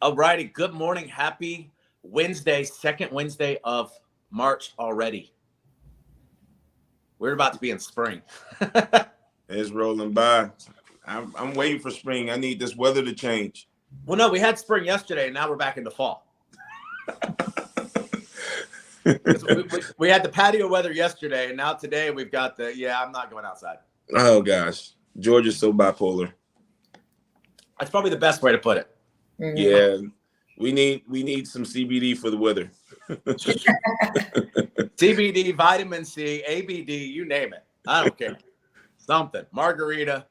All righty. Good morning. Happy Wednesday, second Wednesday of March already. We're about to be in spring. It's rolling by. I'm waiting for spring. I need this weather to change. Well, no, we had spring yesterday, and now we're back into fall. we had the patio weather yesterday, and now today we've got I'm not going outside. Oh, gosh. Georgia's so bipolar. That's probably the best way to put it. Yeah. We need some CBD for the weather. CBD, vitamin C, ABD, you name it. I don't care. Something. Margarita,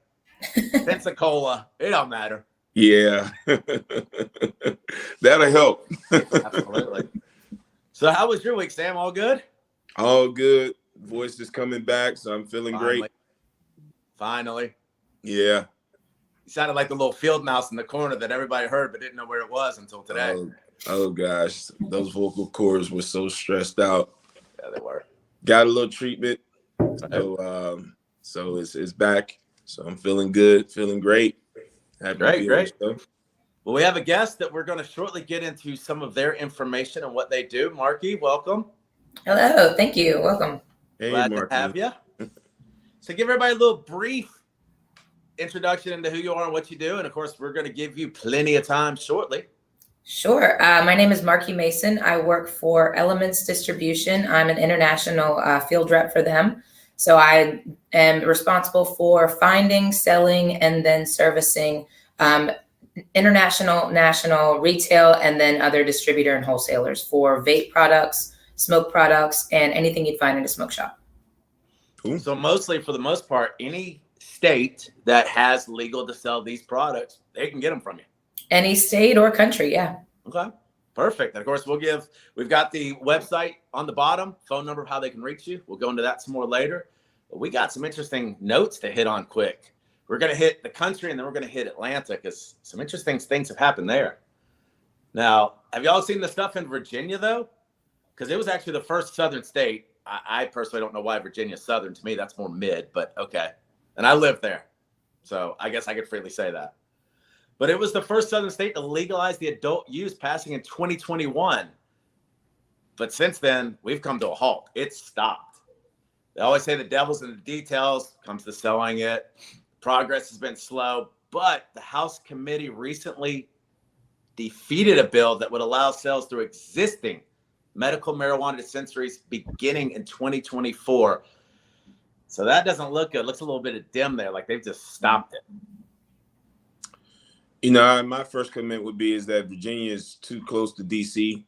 Pensacola. It don't matter. Yeah. That'll help. Absolutely. So how was your week, Sam? All good? All good. Voice is coming back, so I'm feeling great. Finally. Yeah. You sounded like the little field mouse in the corner that everybody heard but didn't know where it was until today. Oh gosh. Those vocal cords were so stressed out. Yeah, they were. Got a little treatment. So it's back. So I'm feeling good, feeling great. Great. Well, we have a guest that we're going to shortly get into some of their information and what they do. Marky, welcome. Hello, thank you. Welcome. Hey, Glad Marky. to have you. So give everybody a little brief introduction into who you are and what you do. And of course, we're going to give you plenty of time shortly. Sure. My name is Marky Mason. I work for Elements Distribution. I'm an international field rep for them. So I am responsible for finding, selling, and then servicing international, national, retail, and then other distributor and wholesalers for vape products, smoke products, and anything you'd find in a smoke shop. Cool. So mostly, for the most part, any state that has legal to sell these products, they can get them from you. Any state or country, yeah. Okay, perfect. And of course, we've got the website on the bottom, phone number of how they can reach you. We'll go into that some more later. But we got some interesting notes to hit on quick. We're going to hit the country, and then we're going to hit Atlanta because some interesting things have happened there. Now, have y'all seen the stuff in Virginia, though? Because it was actually the first southern state. I personally don't know why Virginia's southern. To me, that's more mid, but okay. And I lived there, so I guess I could freely say that. But it was the first southern state to legalize the adult use, passing in 2021. But since then, we've come to a halt. It's stopped. They always say the devil's in the details. Comes to selling it. Progress has been slow, but the House committee recently defeated a bill that would allow sales through existing medical marijuana dispensaries beginning in 2024. So that doesn't look good. It looks a little bit dim there, like they've just stopped it. You know, my first comment would be is that Virginia is too close to DC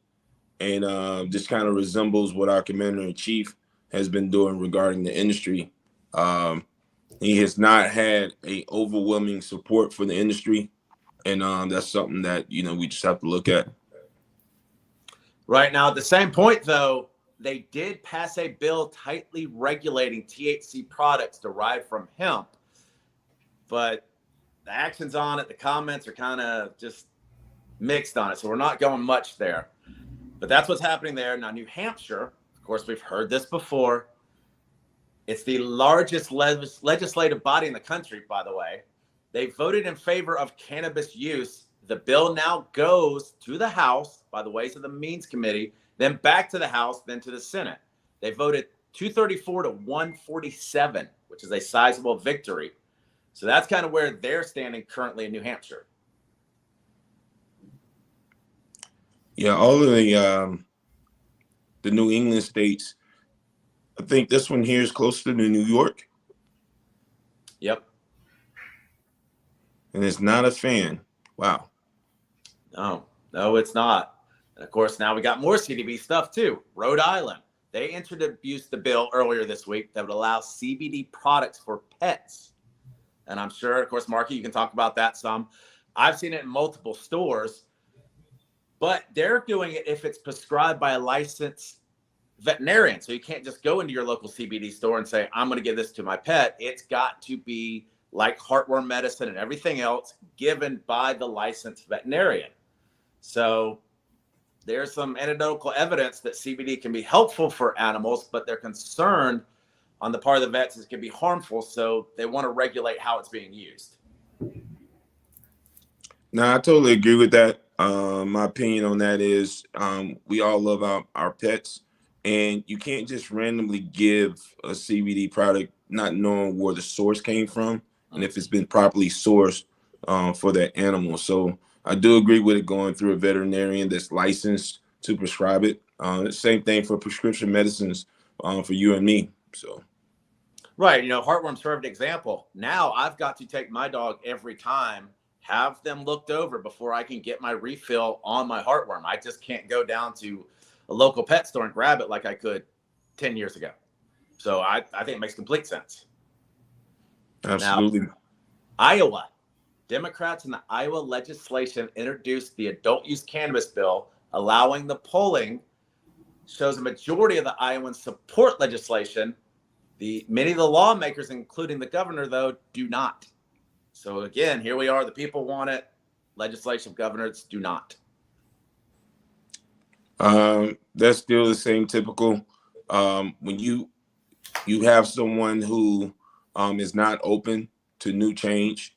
and just kind of resembles what our commander-in-chief has been doing regarding the industry. He has not had a overwhelming support for the industry, and that's something that, we just have to look at. Right now, at the same point, though, they did pass a bill tightly regulating THC products derived from hemp, but the actions on it, the comments are kind of just mixed on it, so we're not going much there. But that's what's happening there. Now, New Hampshire, of course, we've heard this before. It's the largest legislative body in the country, by the way. They voted in favor of cannabis use. The bill now goes to the House by the Ways and the Means Committee, then back to the House, then to the Senate. They voted 234 to 147, which is a sizable victory. So that's kind of where they're standing currently in New Hampshire. Yeah, all of the New England states, I think this one here is closer to New York. Yep. And it's not a fan. Wow. No, it's not. And of course, now we got more CBD stuff too. Rhode Island, they introduced the bill earlier this week that would allow CBD products for pets. And I'm sure, of course, Marky, you can talk about that some. I've seen it in multiple stores, but they're doing it if it's prescribed by a licensed veterinarian. So you can't just go into your local CBD store and say, I'm going to give this to my pet. It's got to be like heartworm medicine and everything else given by the licensed veterinarian. So there's some anecdotal evidence that CBD can be helpful for animals, but they're concerned on the part of the vets it can be harmful. So they want to regulate how it's being used. No, I totally agree with that. My opinion on that is we all love our pets, and you can't just randomly give a CBD product not knowing where the source came from and if it's been properly sourced for that animal. So I do agree with it going through a veterinarian that's licensed to prescribe it. The same thing for prescription medicines for you and me. So. Right. Heartworm's perfect example. Now I've got to take my dog every time, have them looked over before I can get my refill on my heartworm. I just can't go down to a local pet store and grab it like I could 10 years ago. So I think it makes complete sense. Absolutely. Now, Iowa. Democrats in the Iowa legislation introduced the adult use cannabis bill, allowing the polling shows a majority of the Iowans support legislation. Many of the lawmakers, including the governor, though, do not. So again, here we are. The people want it. Legislative governors do not. That's still the same typical. When you have someone who is not open to new change,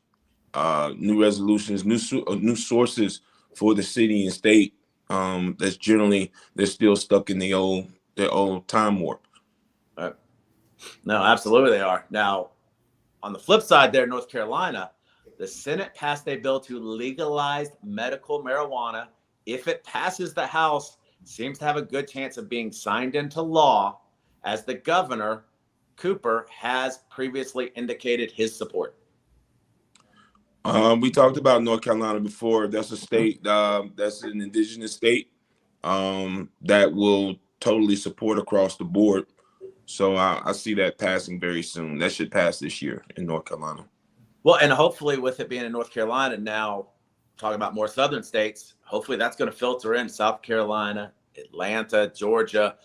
new resolutions, new sources for the city and state, that's generally they're still stuck in their old time warp. No, absolutely they are. Now, on the flip side there, North Carolina, the Senate passed a bill to legalize medical marijuana. If it passes the House, it seems to have a good chance of being signed into law, as the governor, Cooper, has previously indicated his support. We talked about North Carolina before. That's a state that's an indigenous state that will totally support across the board. So I see that passing very soon. That should pass this year in North Carolina. Well, and hopefully with it being in North Carolina now, talking about more southern states, hopefully that's going to filter in South Carolina, Atlanta, Georgia,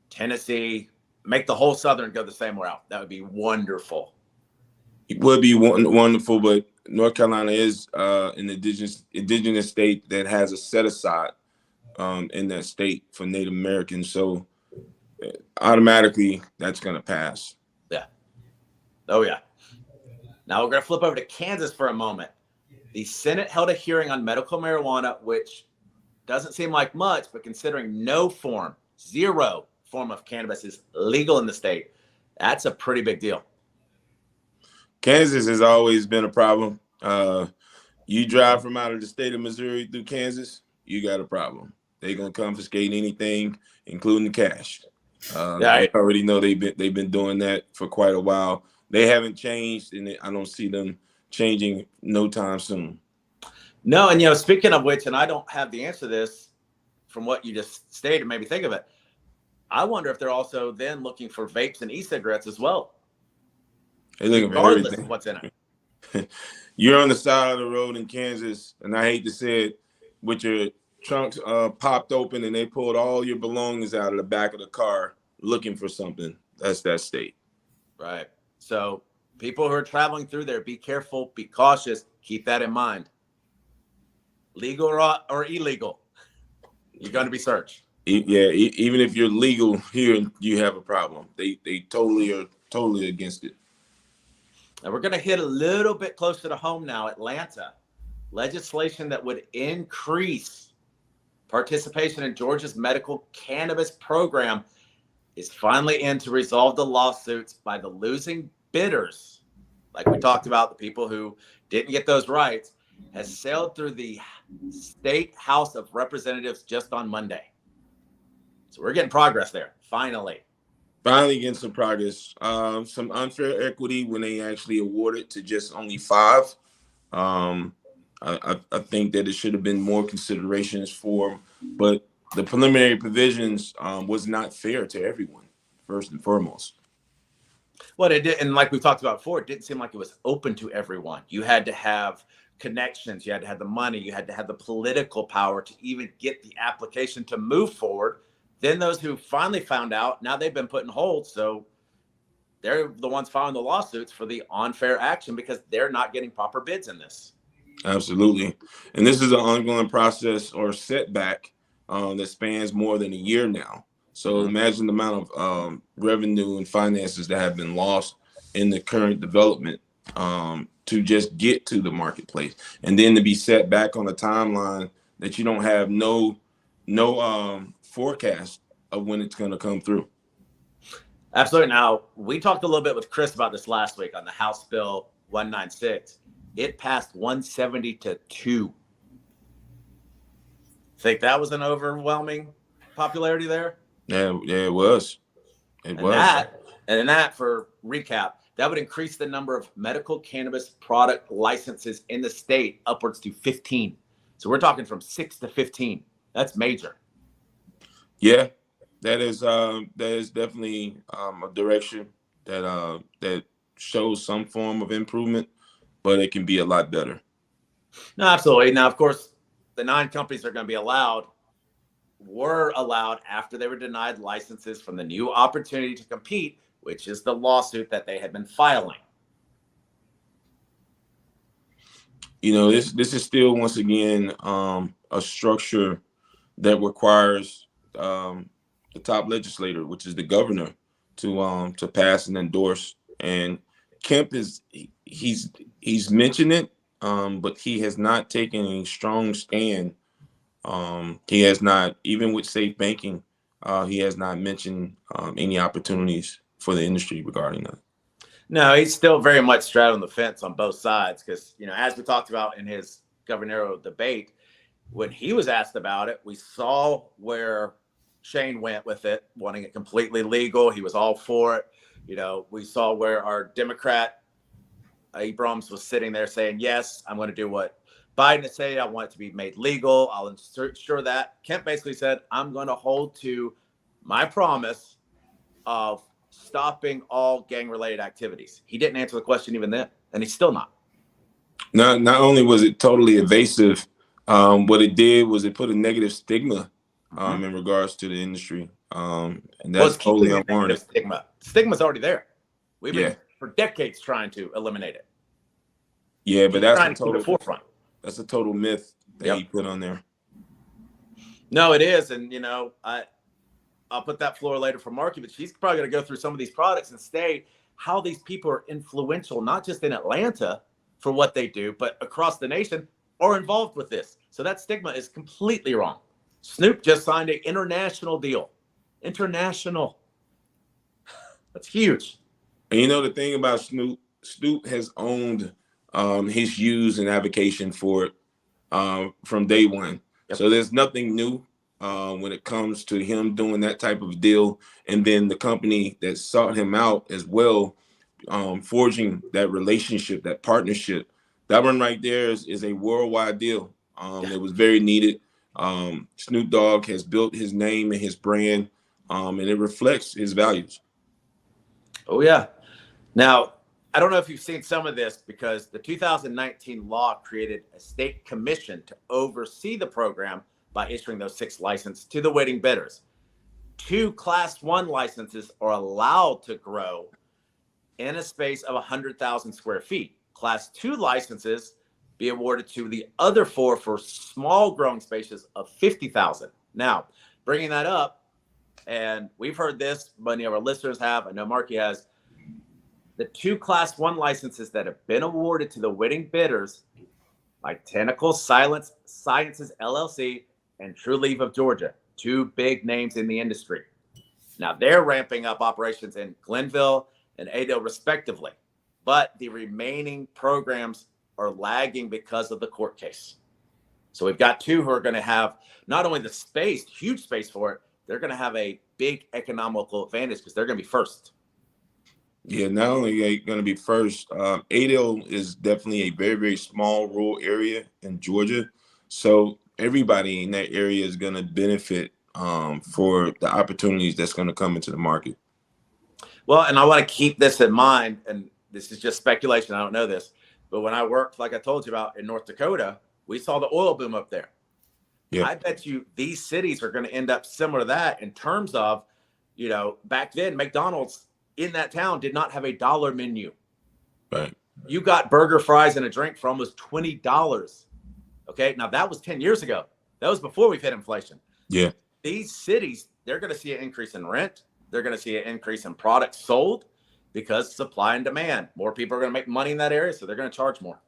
Tennessee, make the whole southern go the same route. That would be wonderful. It would be wonderful, but North Carolina is an indigenous state that has a set aside in that state for Native Americans. So automatically that's going to pass. Yeah. Oh, yeah. Now we're going to flip over to Kansas for a moment. The Senate held a hearing on medical marijuana, which doesn't seem like much, but considering zero form of cannabis is legal in the state, that's a pretty big deal. Kansas has always been a problem. You drive from out of the state of Missouri through Kansas, you got a problem. They're going to confiscate anything, including the cash. I already know they've been doing that for quite a while. They haven't changed, and I don't see them changing no time soon. No, and speaking of which, and I don't have the answer to this from what you just stated, made me think of it. I wonder if they're also then looking for vapes and e-cigarettes as well. They're looking for everything. What's in it? You're on the side of the road in Kansas, and I hate to say it, with your trunks popped open, and they pulled all your belongings out of the back of the car looking for something. That's that state. Right. So people who are traveling through there, be careful, be cautious, keep that in mind. Legal or illegal, you're going to be searched. Yeah, even if you're legal here, you have a problem. They totally against it. And we're going to hit a little bit closer to home now. Atlanta, legislation that would increase participation in Georgia's medical cannabis program is finally in to resolve the lawsuits by the losing bidders. Like we talked about, the people who didn't get those rights, has sailed through the State House of Representatives just on Monday. So we're getting progress there, finally. Finally getting some progress. Some unfair equity when they actually awarded to just only 5. I think that it should have been more considerations for, but the preliminary provisions was not fair to everyone, first and foremost. Well, it did, and like we've talked about before, it didn't seem like it was open to everyone. You had to have connections, you had to have the money, you had to have the political power to even get the application to move forward. Then those who finally found out, now they've been put in hold, so they're the ones filing the lawsuits for the unfair action because they're not getting proper bids in this. Absolutely. And this is an ongoing process or setback that spans more than a year now. So imagine the amount of revenue and finances that have been lost in the current development to just get to the marketplace. And then to be set back on a timeline that you don't have no forecast of when it's going to come through. Absolutely. Now, we talked a little bit with Chris about this last week on the House Bill 196. It passed 170 to 2. Think that was an overwhelming popularity there? Yeah, it was. And that, for recap, that would increase the number of medical cannabis product licenses in the state upwards to 15. So we're talking from 6 to 15. That's major. Yeah, that is definitely a direction that shows some form of improvement, but it can be a lot better. No, absolutely. Now, of course, the 9 companies are going to be were allowed after they were denied licenses from the new opportunity to compete, which is the lawsuit that they had been filing. You know, this is still, once again, a structure that requires the top legislator, which is the governor, to pass and endorse. And Kemp he's mentioned it, but he has not taken a strong stand. He has not, even with safe banking, he has not mentioned any opportunities for the industry regarding that. No, he's still very much straddling the fence on both sides because, as we talked about in his gubernatorial debate, when he was asked about it, we saw where Shane went with it, wanting it completely legal. He was all for it. We saw where our Democrat Abrams was sitting there saying, yes, I'm going to do what Biden is saying. I want it to be made legal. I'll ensure that. Kemp basically said, I'm going to hold to my promise of stopping all gang-related activities. He didn't answer the question even then, and he's still not. Not only was it totally evasive, what it did was it put a negative stigma in regards to the industry, and that's totally unwarranted. Stigma's already there. We've been for decades trying to eliminate it. Yeah, but that's trying to keep it forefront. That's a total myth that he put on there. No, it is, and I'll put that floor later for Marky, but she's probably going to go through some of these products and say how these people are influential, not just in Atlanta for what they do, but across the nation are involved with this. So that stigma is completely wrong. Snoop just signed an international deal. International. That's huge. And the thing about Snoop has owned his use and advocacy for it from day one. Yep. So there's nothing new when it comes to him doing that type of deal. And then the company that sought him out as well, forging that relationship, that partnership. That one right there is a worldwide deal. It was very needed. Snoop Dogg has built his name and his brand, and it reflects his values. Oh, yeah. Now, I don't know if you've seen some of this because the 2019 law created a state commission to oversee the program by issuing those 6 licenses to the waiting bidders. 2 Class 1 licenses are allowed to grow in a space of 100,000 square feet. Class 2 licenses be awarded to the other 4 for small growing spaces of 50,000. Now, bringing that up, and we've heard this, many of our listeners have, I know Marky has, the 2 Class 1 licenses that have been awarded to the winning bidders, like Tentacle Sciences LLC and True Leaf of Georgia, 2 big names in the industry. Now, they're ramping up operations in Glenville and Adel, respectively. But the remaining programs are lagging because of the court case. So we've got 2 who are going to have not only the space, huge space for it, they're going to have a big economical advantage because they're going to be first. Yeah, not only are they going to be first, Adel is definitely a very, very small rural area in Georgia. So everybody in that area is going to benefit for the opportunities that's going to come into the market. Well, and I want to keep this in mind, and this is just speculation. I don't know this, but when I worked, like I told you about, in North Dakota, we saw the oil boom up there. Yeah. I bet you these cities are going to end up similar to that in terms of, back then, McDonald's in that town did not have a dollar menu. Right. You got burger, fries, and a drink for almost $20. Okay. Now that was 10 years ago. That was before we've hit inflation. Yeah. These cities, they're going to see an increase in rent. They're going to see an increase in products sold because supply and demand. More people are going to make money in that area, so they're going to charge more.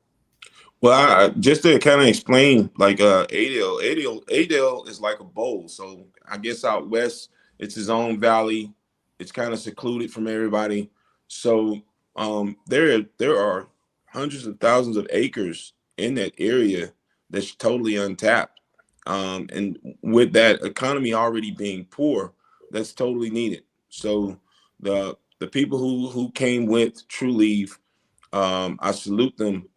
Well, just to kind of explain, like Adel is like a bowl. So I guess out west, it's his own valley. It's kind of secluded from everybody. So there are hundreds of thousands of acres in that area that's totally untapped. And with that economy already being poor, that's totally needed. So the people who came with True Leave, I salute them,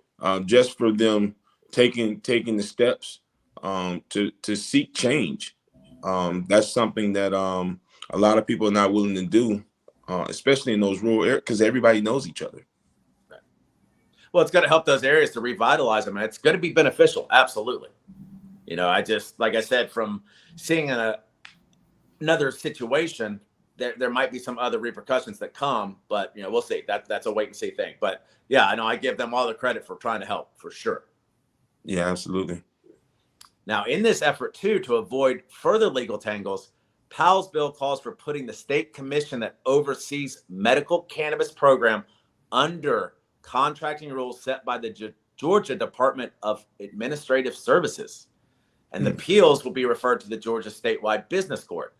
just for them taking the steps, to seek change. That's something that a lot of people are not willing to do, especially in those rural areas, because everybody knows each other. Well, it's going to help those areas to revitalize them, and it's going to be beneficial. Absolutely. I just, like I said, from seeing another situation, there might be some other repercussions that come, but we'll see. That's a wait and see thing. But yeah, I know I give them all the credit for trying to help, for sure. Yeah, absolutely. Now, in this effort too, to avoid further legal tangles, Powell's bill calls for putting the state commission that oversees medical cannabis program under contracting rules set by the Georgia Department of Administrative Services. And the appeals will be referred to the Georgia Statewide Business Court.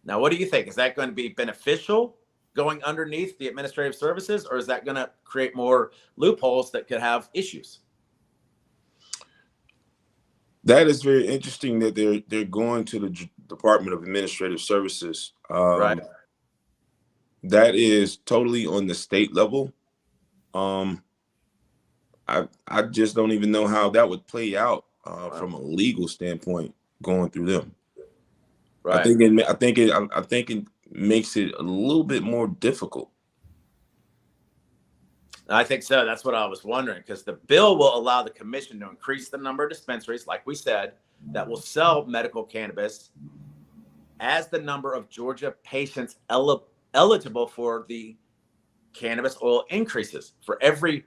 Now, what do you think? Is that going to be beneficial going underneath the administrative services, or is that going to create more loopholes that could have issues? That is very interesting that they're going to the Department of Administrative Services. Right. That is totally on the state level. I just don't even know how that would play out from a legal standpoint going through them. Right. I think it makes it a little bit more difficult. I think so. That's what I was wondering, because the bill will allow the commission to increase the number of dispensaries, like we said, that will sell medical cannabis as the number of Georgia patients eligible for the cannabis oil increases. For every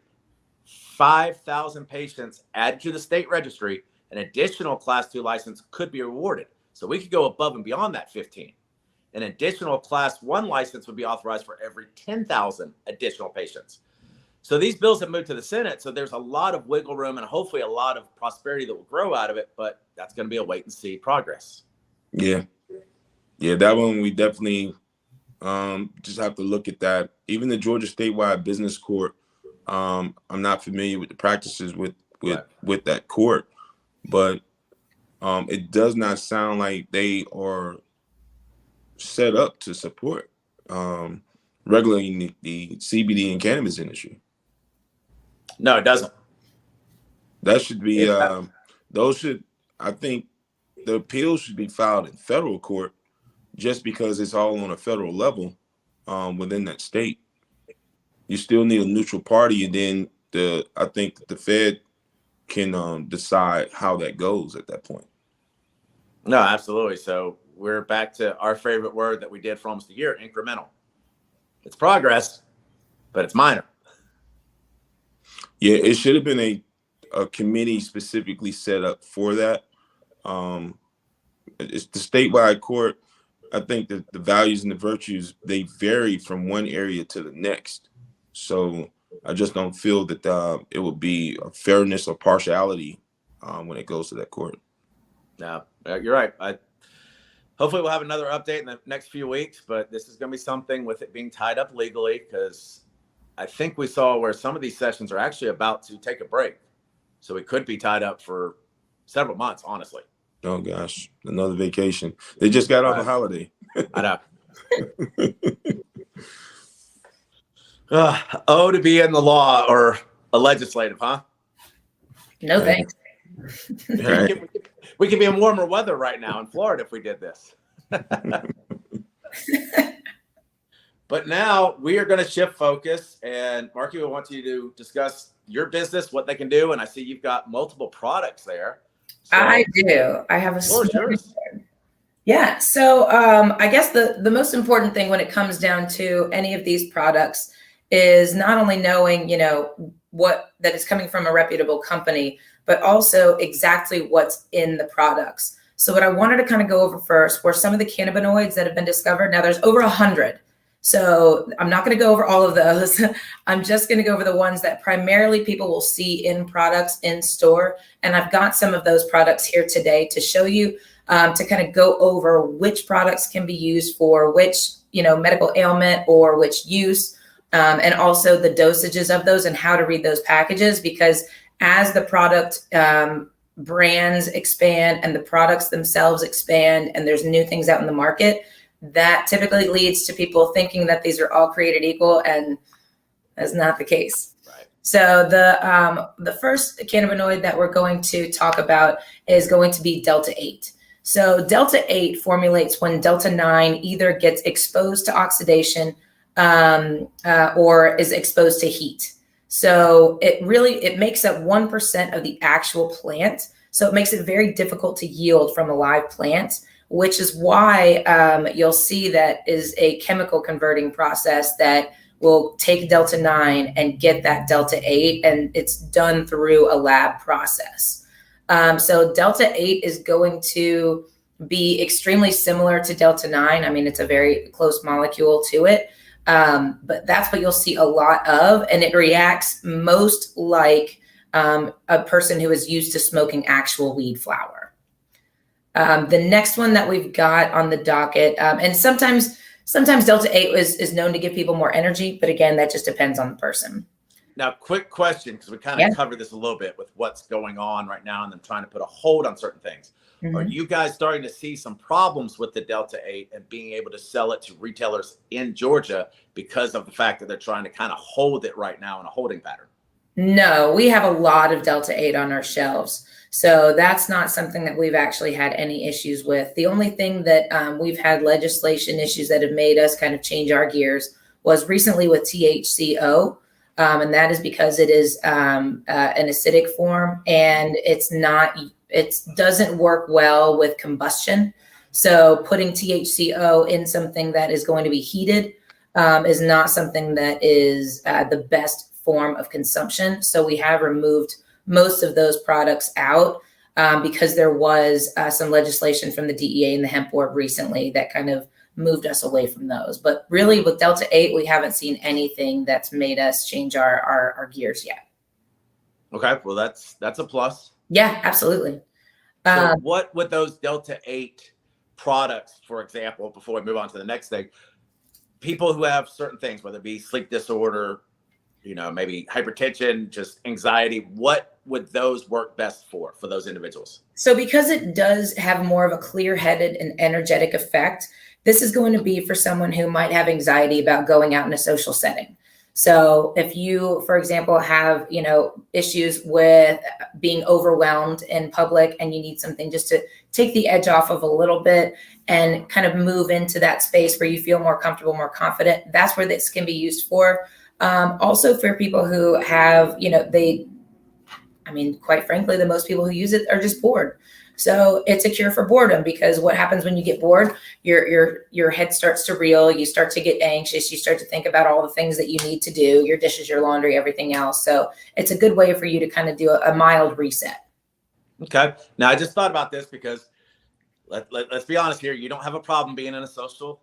5,000 patients added to the state registry, an additional Class 2 license could be awarded. So we could go above and beyond that 15. An additional Class 1 license would be authorized for every 10,000 additional patients. So these bills have moved to the Senate, so there's a lot of wiggle room and hopefully a lot of prosperity that will grow out of it, but that's going to be a wait and see progress. Yeah, that one we definitely just have to look at that. Even the Georgia Statewide Business Court, I'm not familiar with the practices with that court, but it does not sound like they are set up to support regulating the CBD and cannabis industry. No, it doesn't. That should be I think the appeals should be filed in federal court, just because it's all on a federal level within that state. You still need a neutral party, and then I think the Fed can decide how that goes at that point. No, absolutely. So we're back to our favorite word that we did for almost a year: incremental. It's progress, but it's minor. Yeah, it should have been a committee specifically set up for that. It's the statewide court. I think that the values and the virtues, they vary from one area to the next. So I just don't feel that it would be a fairness or partiality when it goes to that court. No, you're right. Hopefully we'll have another update in the next few weeks, but this is going to be something with it being tied up legally, because I think we saw where some of these sessions are actually about to take a break. So it could be tied up for several months, honestly. Oh, gosh. Another vacation. They just got off a holiday. I know. To be in the law or a legislative, huh? No thanks. We could be in warmer weather right now in Florida if we did this. But now we are going to shift focus, and Marky will want you to discuss your business, what they can do. And I see you've got multiple products there. So, I do. I have a floor is yours. Yeah. So I guess the most important thing when it comes down to any of these products is not only knowing, that it's coming from a reputable company, but also exactly what's in the products. So what I wanted to kind of go over first were some of the cannabinoids that have been discovered. Now there's over 100. So I'm not going to go over all of those. I'm just going to go over the ones that primarily people will see in products in store. And I've got some of those products here today to show you, to kind of go over which products can be used for which, medical ailment or which use, and also the dosages of those and how to read those packages. Because as the product brands expand and the products themselves expand and there's new things out in the market, that typically leads to people thinking that these are all created equal, and that's not the case. Right. So the first cannabinoid that we're going to talk about is going to be Delta 8. So Delta 8 formulates when Delta 9 either gets exposed to oxidation or is exposed to heat. So it makes up 1% of the actual plant. So it makes it very difficult to yield from a live plant, which is why you'll see that is a chemical converting process that will take Delta 9 and get that Delta 8, and it's done through a lab process. So Delta 8 is going to be extremely similar to Delta 9. I mean, it's a very close molecule to it, but that's what you'll see a lot of, and it reacts most like a person who is used to smoking actual weed flower. The next one that we've got on the docket, and sometimes Delta 8 is known to give people more energy, but again, that just depends on the person. Now, quick question, because we kind of covered this a little bit with what's going on right now and them trying to put a hold on certain things. Mm-hmm. Are you guys starting to see some problems with the Delta 8 and being able to sell it to retailers in Georgia because of the fact that they're trying to kind of hold it right now in a holding pattern? No, we have a lot of Delta 8 on our shelves. So that's not something that we've actually had any issues with. The only thing that we've had legislation issues that have made us kind of change our gears was recently with THCO. And that is because it is an acidic form, and it doesn't work well with combustion. So putting THCO in something that is going to be heated is not something that is the best form of consumption. So we have removed most of those products out because there was some legislation from the DEA and the hemp board recently that kind of moved us away from those. But really with Delta 8, we haven't seen anything that's made us change our gears yet. Okay, well that's a plus. Yeah, absolutely. So what would those Delta 8 products, for example, before we move on to the next thing, people who have certain things, whether it be sleep disorder, maybe hypertension, just anxiety, what would those work best for those individuals? So because it does have more of a clear-headed and energetic effect, this is going to be for someone who might have anxiety about going out in a social setting. So if you, for example, have, issues with being overwhelmed in public and you need something just to take the edge off of a little bit and kind of move into that space where you feel more comfortable, more confident, that's where this can be used for. Also for people who have, quite frankly, the most people who use it are just bored. So it's a cure for boredom, because what happens when you get bored, your head starts to reel, you start to get anxious, you start to think about all the things that you need to do, your dishes, your laundry, everything else. So it's a good way for you to kind of do a mild reset. Okay. Now I just thought about this because let's be honest here. You don't have a problem being in a social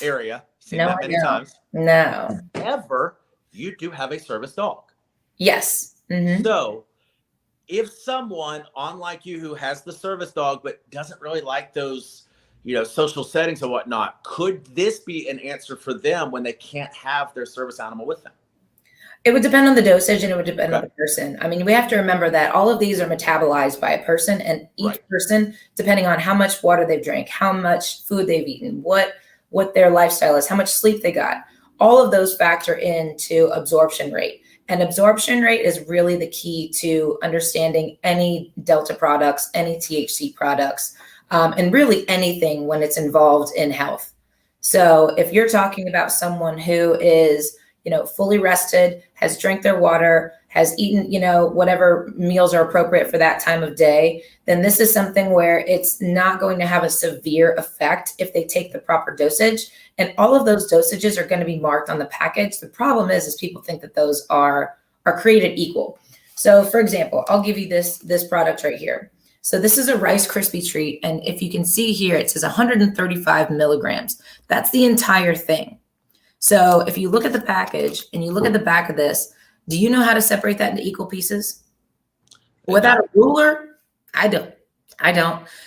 area. Seen that many times. No. However, you do have a service dog. Yes. Mm-hmm. So if someone unlike you who has the service dog but doesn't really like those, social settings and whatnot, could this be an answer for them when they can't have their service animal with them? It would depend on the dosage, and it would depend on the person. I mean, we have to remember that all of these are metabolized by a person, and each person, depending on how much water they've drank, how much food they've eaten, what their lifestyle is, how much sleep they got, all of those factor into absorption rate. And absorption rate is really the key to understanding any Delta products, any THC products, and really anything when it's involved in health. So if you're talking about someone who is, fully rested, has drank their water, has eaten, whatever meals are appropriate for that time of day, then this is something where it's not going to have a severe effect if they take the proper dosage. And all of those dosages are going to be marked on the package. The problem is people think that those are created equal. So for example, I'll give you this product right here. So this is a Rice Krispie treat. And if you can see here, it says 135 milligrams. That's the entire thing. So if you look at the package and you look at the back of this, do you know how to separate that into equal pieces? Without a ruler, I don't.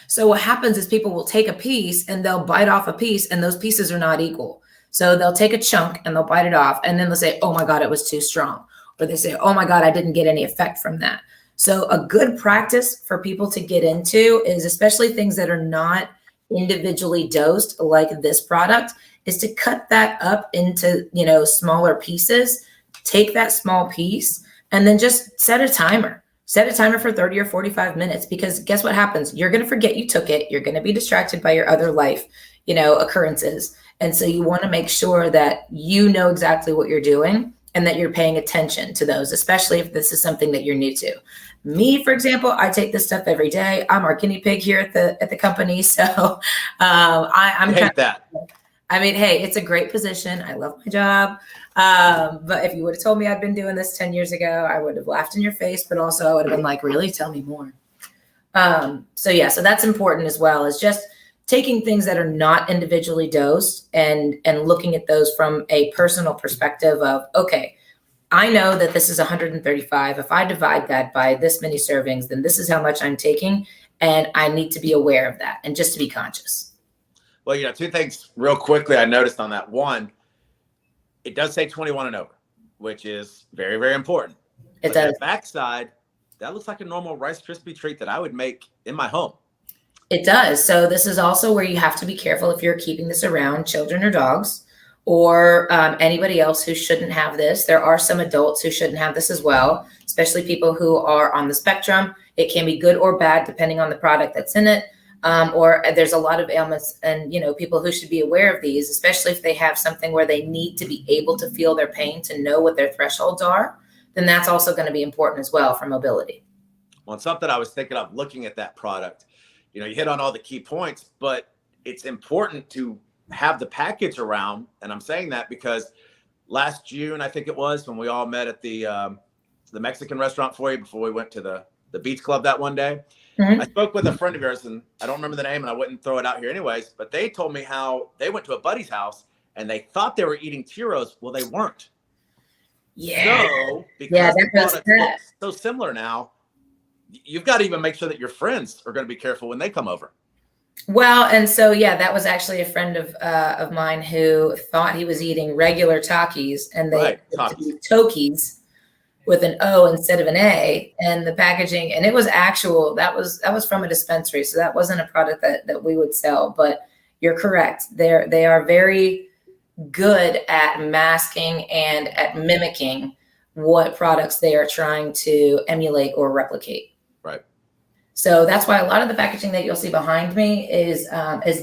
So what happens is people will take a piece and they'll bite off a piece, and those pieces are not equal. So they'll take a chunk and they'll bite it off, and then they'll say, oh my God, it was too strong. Or they say, oh my God, I didn't get any effect from that. So a good practice for people to get into is, especially things that are not individually dosed like this product, is to cut that up into, smaller pieces. Take that small piece and then just set a timer. Set a timer for 30 or 45 minutes, because guess what happens? You're going to forget you took it. You're going to be distracted by your other life, occurrences. And so you want to make sure that you know exactly what you're doing and that you're paying attention to those, especially if this is something that you're new to. Me, for example, I take this stuff every day. I'm our guinea pig here at the company. So I'm hate that. I mean, hey, it's a great position. I love my job. But if you would have told me I'd been doing this 10 years ago, I would have laughed in your face, but also I would have been like, really? Tell me more. So that's important as well, is just taking things that are not individually dosed and looking at those from a personal perspective of, okay, I know that this is 135. If I divide that by this many servings, then this is how much I'm taking. And I need to be aware of that and just to be conscious. Well, two things real quickly I noticed on that. One, it does say 21 and over, which is very, very important. It does. The backside, that looks like a normal Rice Krispie treat that I would make in my home. It does. So this is also where you have to be careful if you're keeping this around children or dogs or anybody else who shouldn't have this. There are some adults who shouldn't have this as well, especially people who are on the spectrum. It can be good or bad depending on the product that's in it. Or there's a lot of ailments and, people who should be aware of these, especially if they have something where they need to be able to feel their pain to know what their thresholds are, then that's also going to be important as well for mobility. Well, it's something I was thinking of looking at that product. You hit on all the key points, but it's important to have the package around. And I'm saying that because last June, I think it was, when we all met at the Mexican restaurant for you before we went to the beach club that one day. Mm-hmm. I spoke with a friend of yours, and I don't remember the name, and I wouldn't throw it out here anyways, but they told me how they went to a buddy's house and they thought they were eating churros. Well, they weren't. Yeah. So, because the products look so similar now, you've got to even make sure that your friends are going to be careful when they come over. Well, and so, that was actually a friend of mine who thought he was eating regular Takis, and they Tokis with an O instead of an A, and the packaging, and it was actual, that was from a dispensary. So that wasn't a product that we would sell, but you're correct. They are very good at masking and at mimicking what products they are trying to emulate or replicate. Right. So that's why a lot of the packaging that you'll see behind me is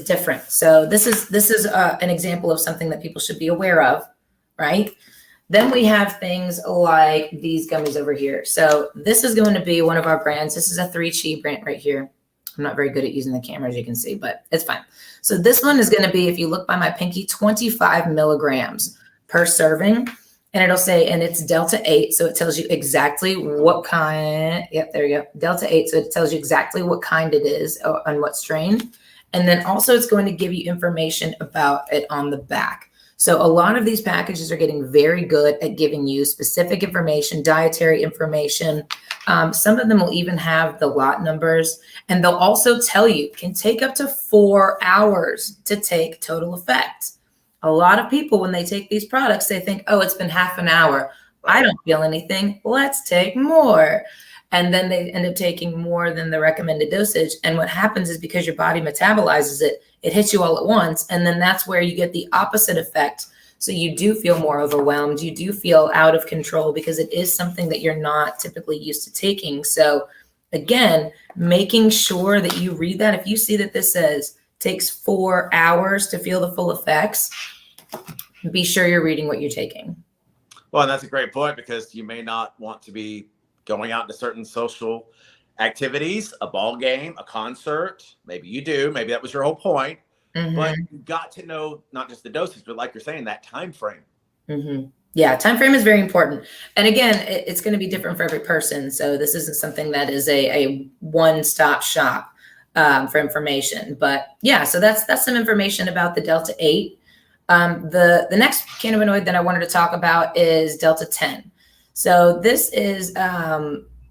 different. So this is an example of something that people should be aware of, right? Then we have things like these gummies over here. So this is going to be one of our brands. This is a 3Chi brand right here. I'm not very good at using the camera, as you can see, but it's fine. So this one is going to be, if you look by my pinky, 25 milligrams per serving. And it'll say, and it's Delta 8. So it tells you exactly what kind. Yep, there you go. Delta 8. So it tells you exactly what kind it is and what strain. And then also it's going to give you information about it on the back. So a lot of these packages are getting very good at giving you specific information, dietary information. Some of them will even have the lot numbers, and they'll also tell you it can take up to 4 hours to take total effect. A lot of people, when they take these products, they think, oh, it's been half an hour. I don't feel anything. Let's take more. And then they end up taking more than the recommended dosage. And what happens is, because your body metabolizes it, it hits you all at once. And then that's where you get the opposite effect. So you do feel more overwhelmed. You do feel out of control because it is something that you're not typically used to taking. So again, making sure that you read that. If you see that this says takes 4 hours to feel the full effects, be sure you're reading what you're taking. Well, and that's a great point, because you may not want to be going out to certain social activities, a ball game, a concert. Maybe you do. Maybe that was your whole point. Mm-hmm. But you got to know not just the dosage, but like you're saying, that time frame. Mm-hmm. Yeah, time frame is very important. And again, it's going to be different for every person. So this isn't something that is a one-stop shop for information. But yeah, so that's some information about the Delta 8. The next cannabinoid that I wanted to talk about is Delta 10. So this is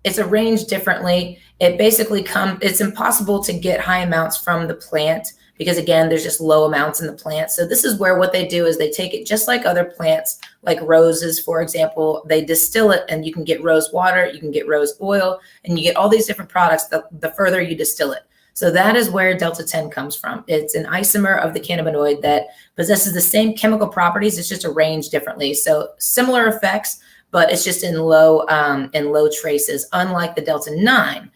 it's arranged differently. It basically it's impossible to get high amounts from the plant because again, there's just low amounts in the plant. So this is where what they do is they take it just like other plants, like roses, for example, they distill it and you can get rose water, you can get rose oil, and you get all these different products the further you distill it. So that is where Delta 10 comes from. It's an isomer of the cannabinoid that possesses the same chemical properties. It's just arranged differently. So similar effects, but it's just in low traces, unlike the Delta 9.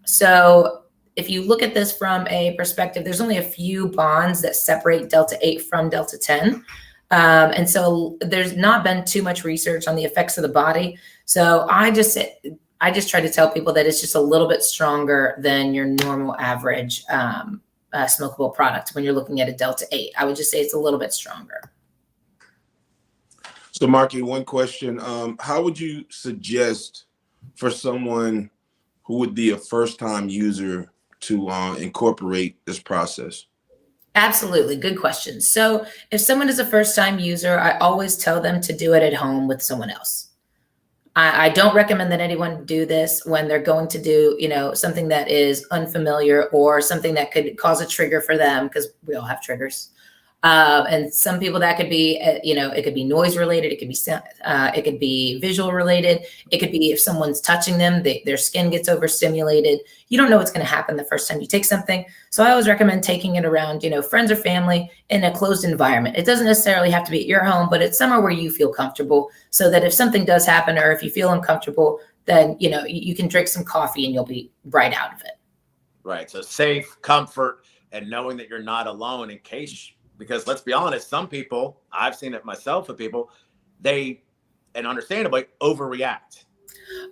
So if you look at this from a perspective, there's only a few bonds that separate Delta 8 from Delta 10. And so there's not been too much research on the effects of the body. So I just try to tell people that it's just a little bit stronger than your normal average smokable product when you're looking at a Delta 8. I would just say it's a little bit stronger. So, Marky, one question. How would you suggest for someone who would be a first-time user to incorporate this process? Absolutely. Good question. So if someone is a first-time user, I always tell them to do it at home with someone else. I don't recommend that anyone do this when they're going to do, something that is unfamiliar or something that could cause a trigger for them, because we all have triggers. And some people that could be, it could be noise related. It could be visual related. It could be if someone's touching them, their skin gets overstimulated. You don't know what's going to happen the first time you take something. So I always recommend taking it around, friends or family in a closed environment. It doesn't necessarily have to be at your home, but it's somewhere where you feel comfortable, so that if something does happen or if you feel uncomfortable, then, you can drink some coffee and you'll be right out of it. Right. So safe, comfort, and knowing that you're not alone in case. Because let's be honest, some people, I've seen it myself with people, and understandably, overreact.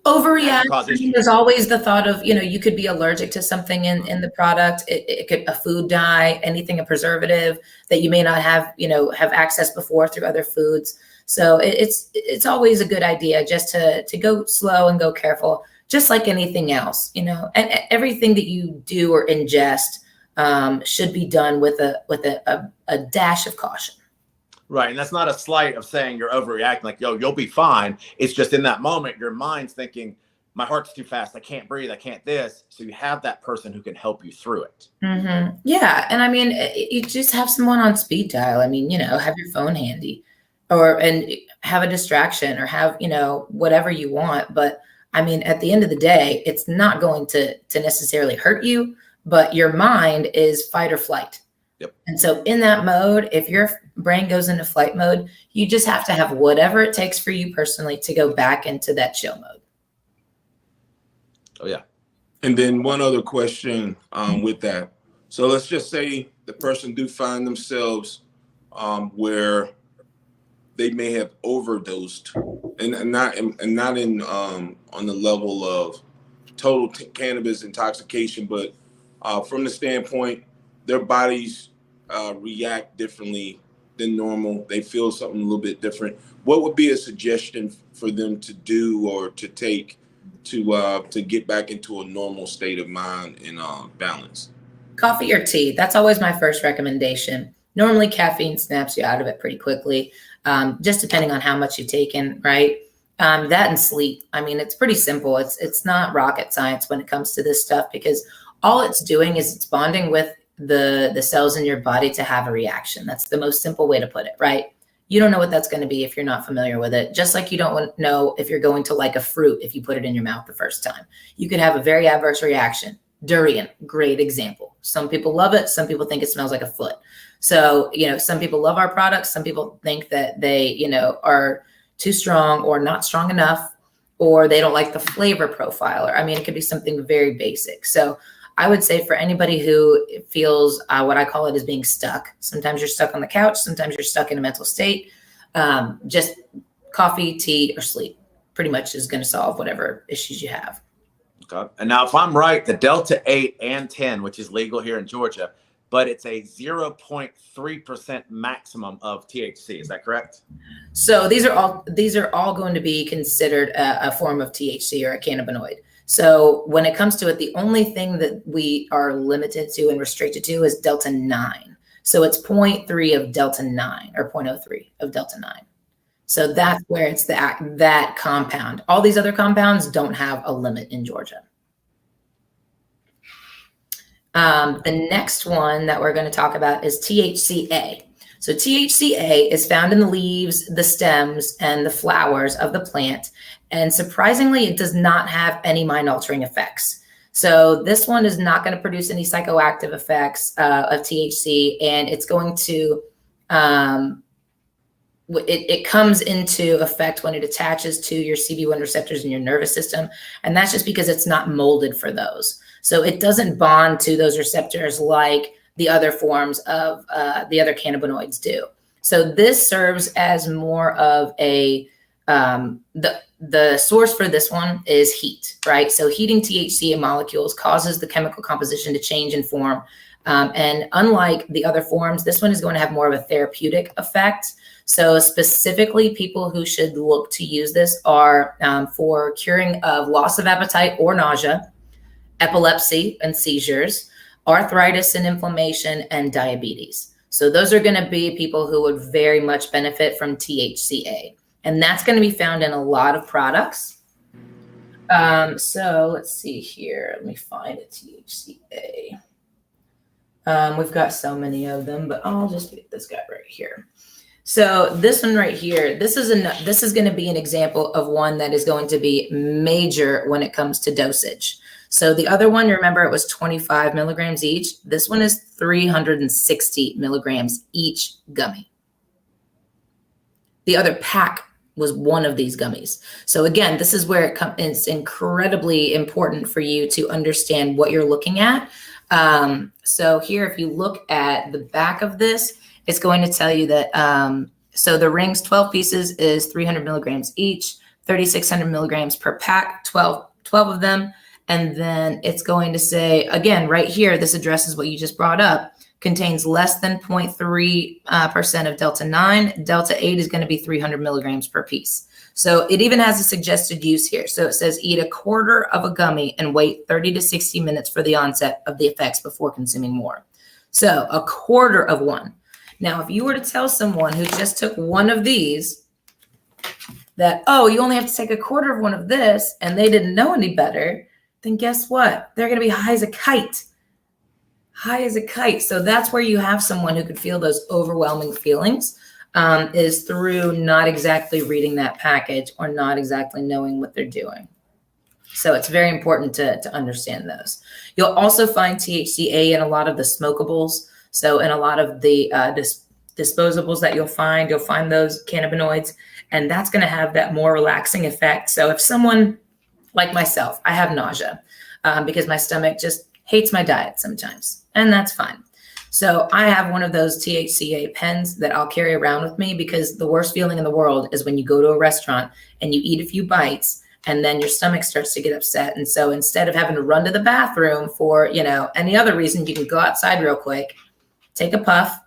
There's always the thought of, you could be allergic to something in the product. It could a food dye, anything, a preservative that you may not have access before through other foods. So it's always a good idea just to go slow and go careful, just like anything else, and everything that you do or ingest should be done with a dash of caution. Right. And that's not a slight of saying you're overreacting, like, yo, you'll be fine. It's just in that moment, your mind's thinking, my heart's too fast. I can't breathe. I can't this. So you have that person who can help you through it. Mm-hmm. Yeah. And I mean, you just have someone on speed dial. I mean, have your phone handy and have a distraction or have, whatever you want. But I mean, at the end of the day, it's not going to necessarily hurt you, but your mind is fight or flight. Yep. And so in that mode, if your brain goes into flight mode, you just have to have whatever it takes for you personally to go back into that chill mode. Oh, yeah. And then one other question with that. So let's just say the person do find themselves where they may have overdosed and not in on the level of total cannabis intoxication, but from the standpoint, their bodies react differently than normal. They feel something a little bit different. What would be a suggestion for them to do or to take to get back into a normal state of mind and balance? Coffee or tea. That's always my first recommendation. Normally, caffeine snaps you out of it pretty quickly, just depending on how much you've taken, right? That and sleep. I mean, it's pretty simple. It's not rocket science when it comes to this stuff, because all it's doing is it's bonding with the cells in your body to have a reaction. That's the most simple way to put it, right? You don't know what that's going to be if you're not familiar with it. Just like you don't know if you're going to like a fruit if you put it in your mouth the first time. You could have a very adverse reaction. Durian, great example. Some people love it. Some people think it smells like a foot. So, some people love our products. Some people think that they, are too strong or not strong enough, or they don't like the flavor profile. Or, I mean, it could be something very basic. So I would say for anybody who feels what I call it as being stuck, sometimes you're stuck on the couch, sometimes you're stuck in a mental state, just coffee, tea, or sleep pretty much is going to solve whatever issues you have. Okay. And now if I'm right, the Delta 8 and 10, which is legal here in Georgia, but it's a 0.3% maximum of THC. Is that correct? So these are all going to be considered a form of THC or a cannabinoid. So when it comes to it, the only thing that we are limited to and restricted to is Delta 9. So it's 0.3 of delta 9 or 0.03 of delta 9. So that's where it's that compound. All these other compounds don't have a limit in Georgia. The next one that we're going to talk about is THCA. So THCA is found in the leaves, the stems, and the flowers of the plant. And surprisingly, it does not have any mind-altering effects. So this one is not going to produce any psychoactive effects of THC, and it's going to, it comes into effect when it attaches to your CB1 receptors in your nervous system. And that's just because it's not molded for those. So it doesn't bond to those receptors like the other forms of the other cannabinoids do. So this serves as more of a, the source for this one is heat, right? So heating THC molecules causes the chemical composition to change in form. And unlike the other forms, this one is going to have more of a therapeutic effect. So specifically, people who should look to use this are for curing of loss of appetite or nausea, epilepsy and seizures, arthritis and inflammation, and diabetes. So those are going to be people who would very much benefit from THCA. And that's going to be found in a lot of products. So let's see here. Let me find a THCA. We've got so many of them, but I'll just get this guy right here. So this one right here, this is going to be an example of one that is going to be major when it comes to dosage. So the other one, remember, it was 25 milligrams each. This one is 360 milligrams each gummy. The other pack was one of these gummies. So again, this is where it's incredibly important for you to understand what you're looking at. So here, if you look at the back of this, it's going to tell you that, so the rings, 12 pieces is 300 milligrams each, 3,600 milligrams per pack, 12 of them. And then it's going to say, again, right here, this addresses what you just brought up, contains less than 0.3% of delta 9. Delta 8 is going to be 300 milligrams per piece. So it even has a suggested use here. So it says eat a quarter of a gummy and wait 30 to 60 minutes for the onset of the effects before consuming more. So a quarter of one. Now, if you were to tell someone who just took one of these that, oh, you only have to take a quarter of one of this, and they didn't know any better, then guess what? They're going to be high as a kite. High as a kite. So that's where you have someone who could feel those overwhelming feelings, is through not exactly reading that package or not exactly knowing what they're doing. So it's very important to understand those. You'll also find THCA in a lot of the smokables. So in a lot of the disposables that you'll find those cannabinoids, and that's going to have that more relaxing effect. So if someone like myself, I have nausea because my stomach just hates my diet sometimes, and that's fine. So I have one of those THCA pens that I'll carry around with me, because the worst feeling in the world is when you go to a restaurant and you eat a few bites and then your stomach starts to get upset. And so instead of having to run to the bathroom for, any other reason, you can go outside real quick, take a puff,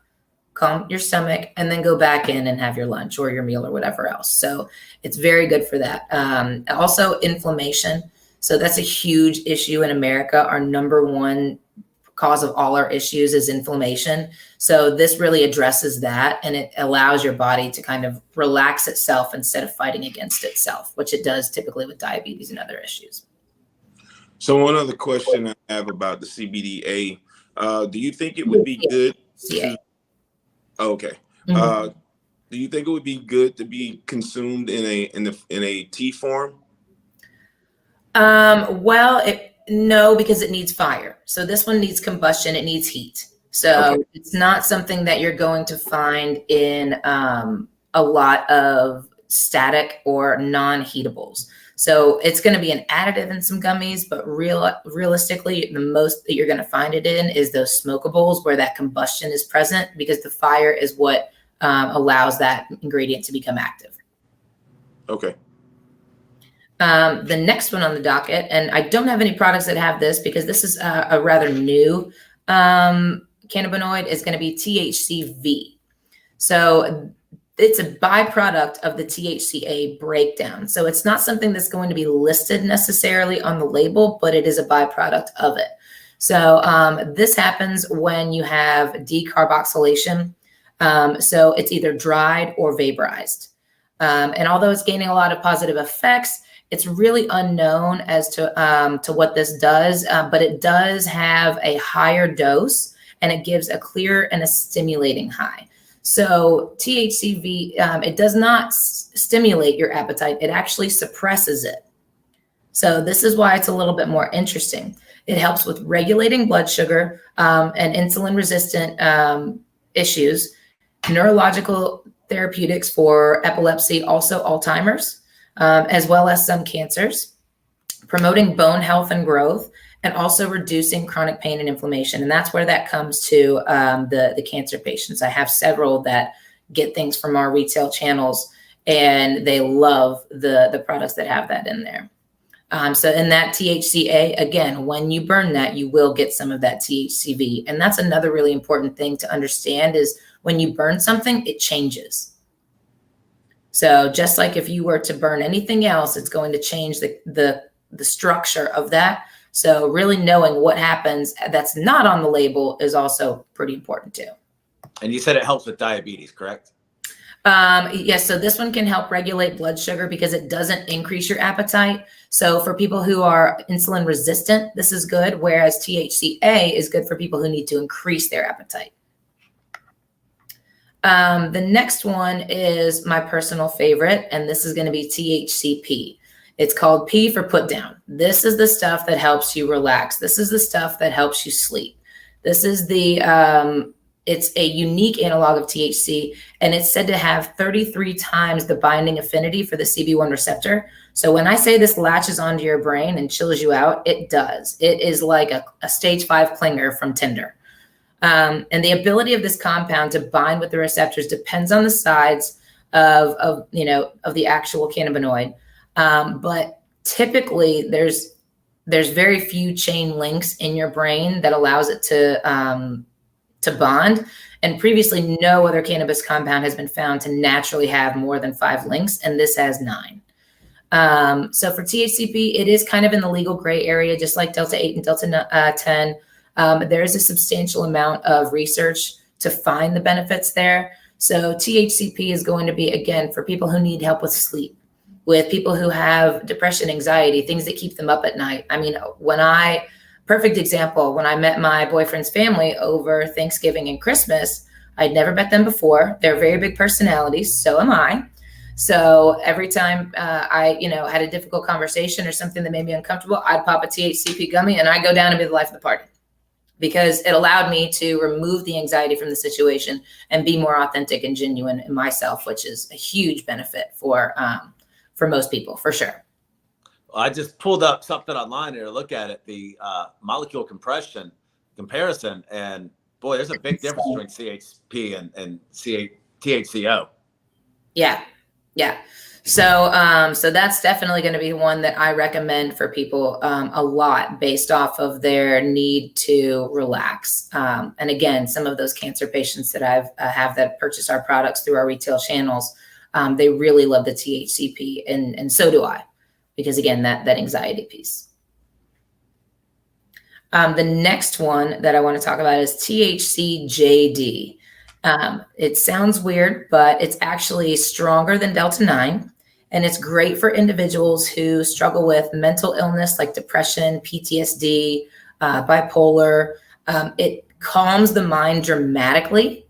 calm your stomach, and then go back in and have your lunch or your meal or whatever else. So it's very good for that. Also inflammation. So that's a huge issue in America. Our number one cause of all our issues is inflammation. So this really addresses that, and it allows your body to kind of relax itself instead of fighting against itself, which it does typically with diabetes and other issues. So one other question I have about the CBDA, do you think it would be good to, okay. Do you think it would be good to be consumed in a tea form? No, because it needs fire. So this one needs combustion. It needs heat. So okay. It's not something that you're going to find in a lot of static or non-heatables. So it's going to be an additive in some gummies, but realistically, the most that you're going to find it in is those smokables where that combustion is present, because the fire is what allows that ingredient to become active. Okay. The next one on the docket, and I don't have any products that have this because this is a rather new cannabinoid, is going to be THCV. So it's a byproduct of the THCA breakdown. So it's not something that's going to be listed necessarily on the label, but it is a byproduct of it. So this happens when you have decarboxylation. So it's either dried or vaporized. And although it's gaining a lot of positive effects, it's really unknown as to what this does, but it does have a higher dose, and it gives a clear and a stimulating high. So THCV, it does not stimulate your appetite. It actually suppresses it. So this is why it's a little bit more interesting. It helps with regulating blood sugar and insulin-resistant issues, neurological therapeutics for epilepsy, also Alzheimer's, as well as some cancers, promoting bone health and growth, and also reducing chronic pain and inflammation. And that's where that comes to the cancer patients. I have several that get things from our retail channels, and they love the products that have that in there. So in that THCA, again, when you burn that, you will get some of that THCV. And that's another really important thing to understand is when you burn something, it changes. So just like if you were to burn anything else, it's going to change the structure of that. So really knowing what happens that's not on the label is also pretty important too. And you said it helps with diabetes, correct? Yes. So this one can help regulate blood sugar because it doesn't increase your appetite. So for people who are insulin resistant, this is good. Whereas THCA is good for people who need to increase their appetite. The next one is my personal favorite, and this is going to be THCP. It's called P for put down. This is the stuff that helps you relax. This is the stuff that helps you sleep. This is it's a unique analog of THC, and it's said to have 33 times the binding affinity for the CB1 receptor. So when I say this latches onto your brain and chills you out, it does. It is like a stage 5 clinger from Tinder. And the ability of this compound to bind with the receptors depends on the size of the actual cannabinoid. But typically there's very few chain links in your brain that allows it to bond. And previously, no other cannabis compound has been found to naturally have more than 5 links, and this has 9. So for THCP, it is kind of in the legal gray area, just like Delta 8 and Delta 10. There is a substantial amount of research to find the benefits there. So THCP is going to be, again, for people who need help with sleep, with people who have depression, anxiety, things that keep them up at night. I mean, perfect example, when I met my boyfriend's family over Thanksgiving and Christmas, I'd never met them before. They're very big personalities. So am I. So every time I had a difficult conversation or something that made me uncomfortable, I'd pop a THCP gummy and I'd go down and be the life of the party, because it allowed me to remove the anxiety from the situation and be more authentic and genuine in myself, which is a huge benefit for most people, for sure. I just pulled up something online here to look at it, the molecule compression comparison, and boy, there's a big difference between CHP and THCO. Yeah. So that's definitely going to be one that I recommend for people a lot based off of their need to relax. And again, some of those cancer patients that have that purchase our products through our retail channels, they really love the THCP, and so do I. Because again, that anxiety piece. The next one that I want to talk about is THCJD. It sounds weird, but it's actually stronger than Delta 9. And it's great for individuals who struggle with mental illness like depression, PTSD, bipolar. It calms the mind dramatically.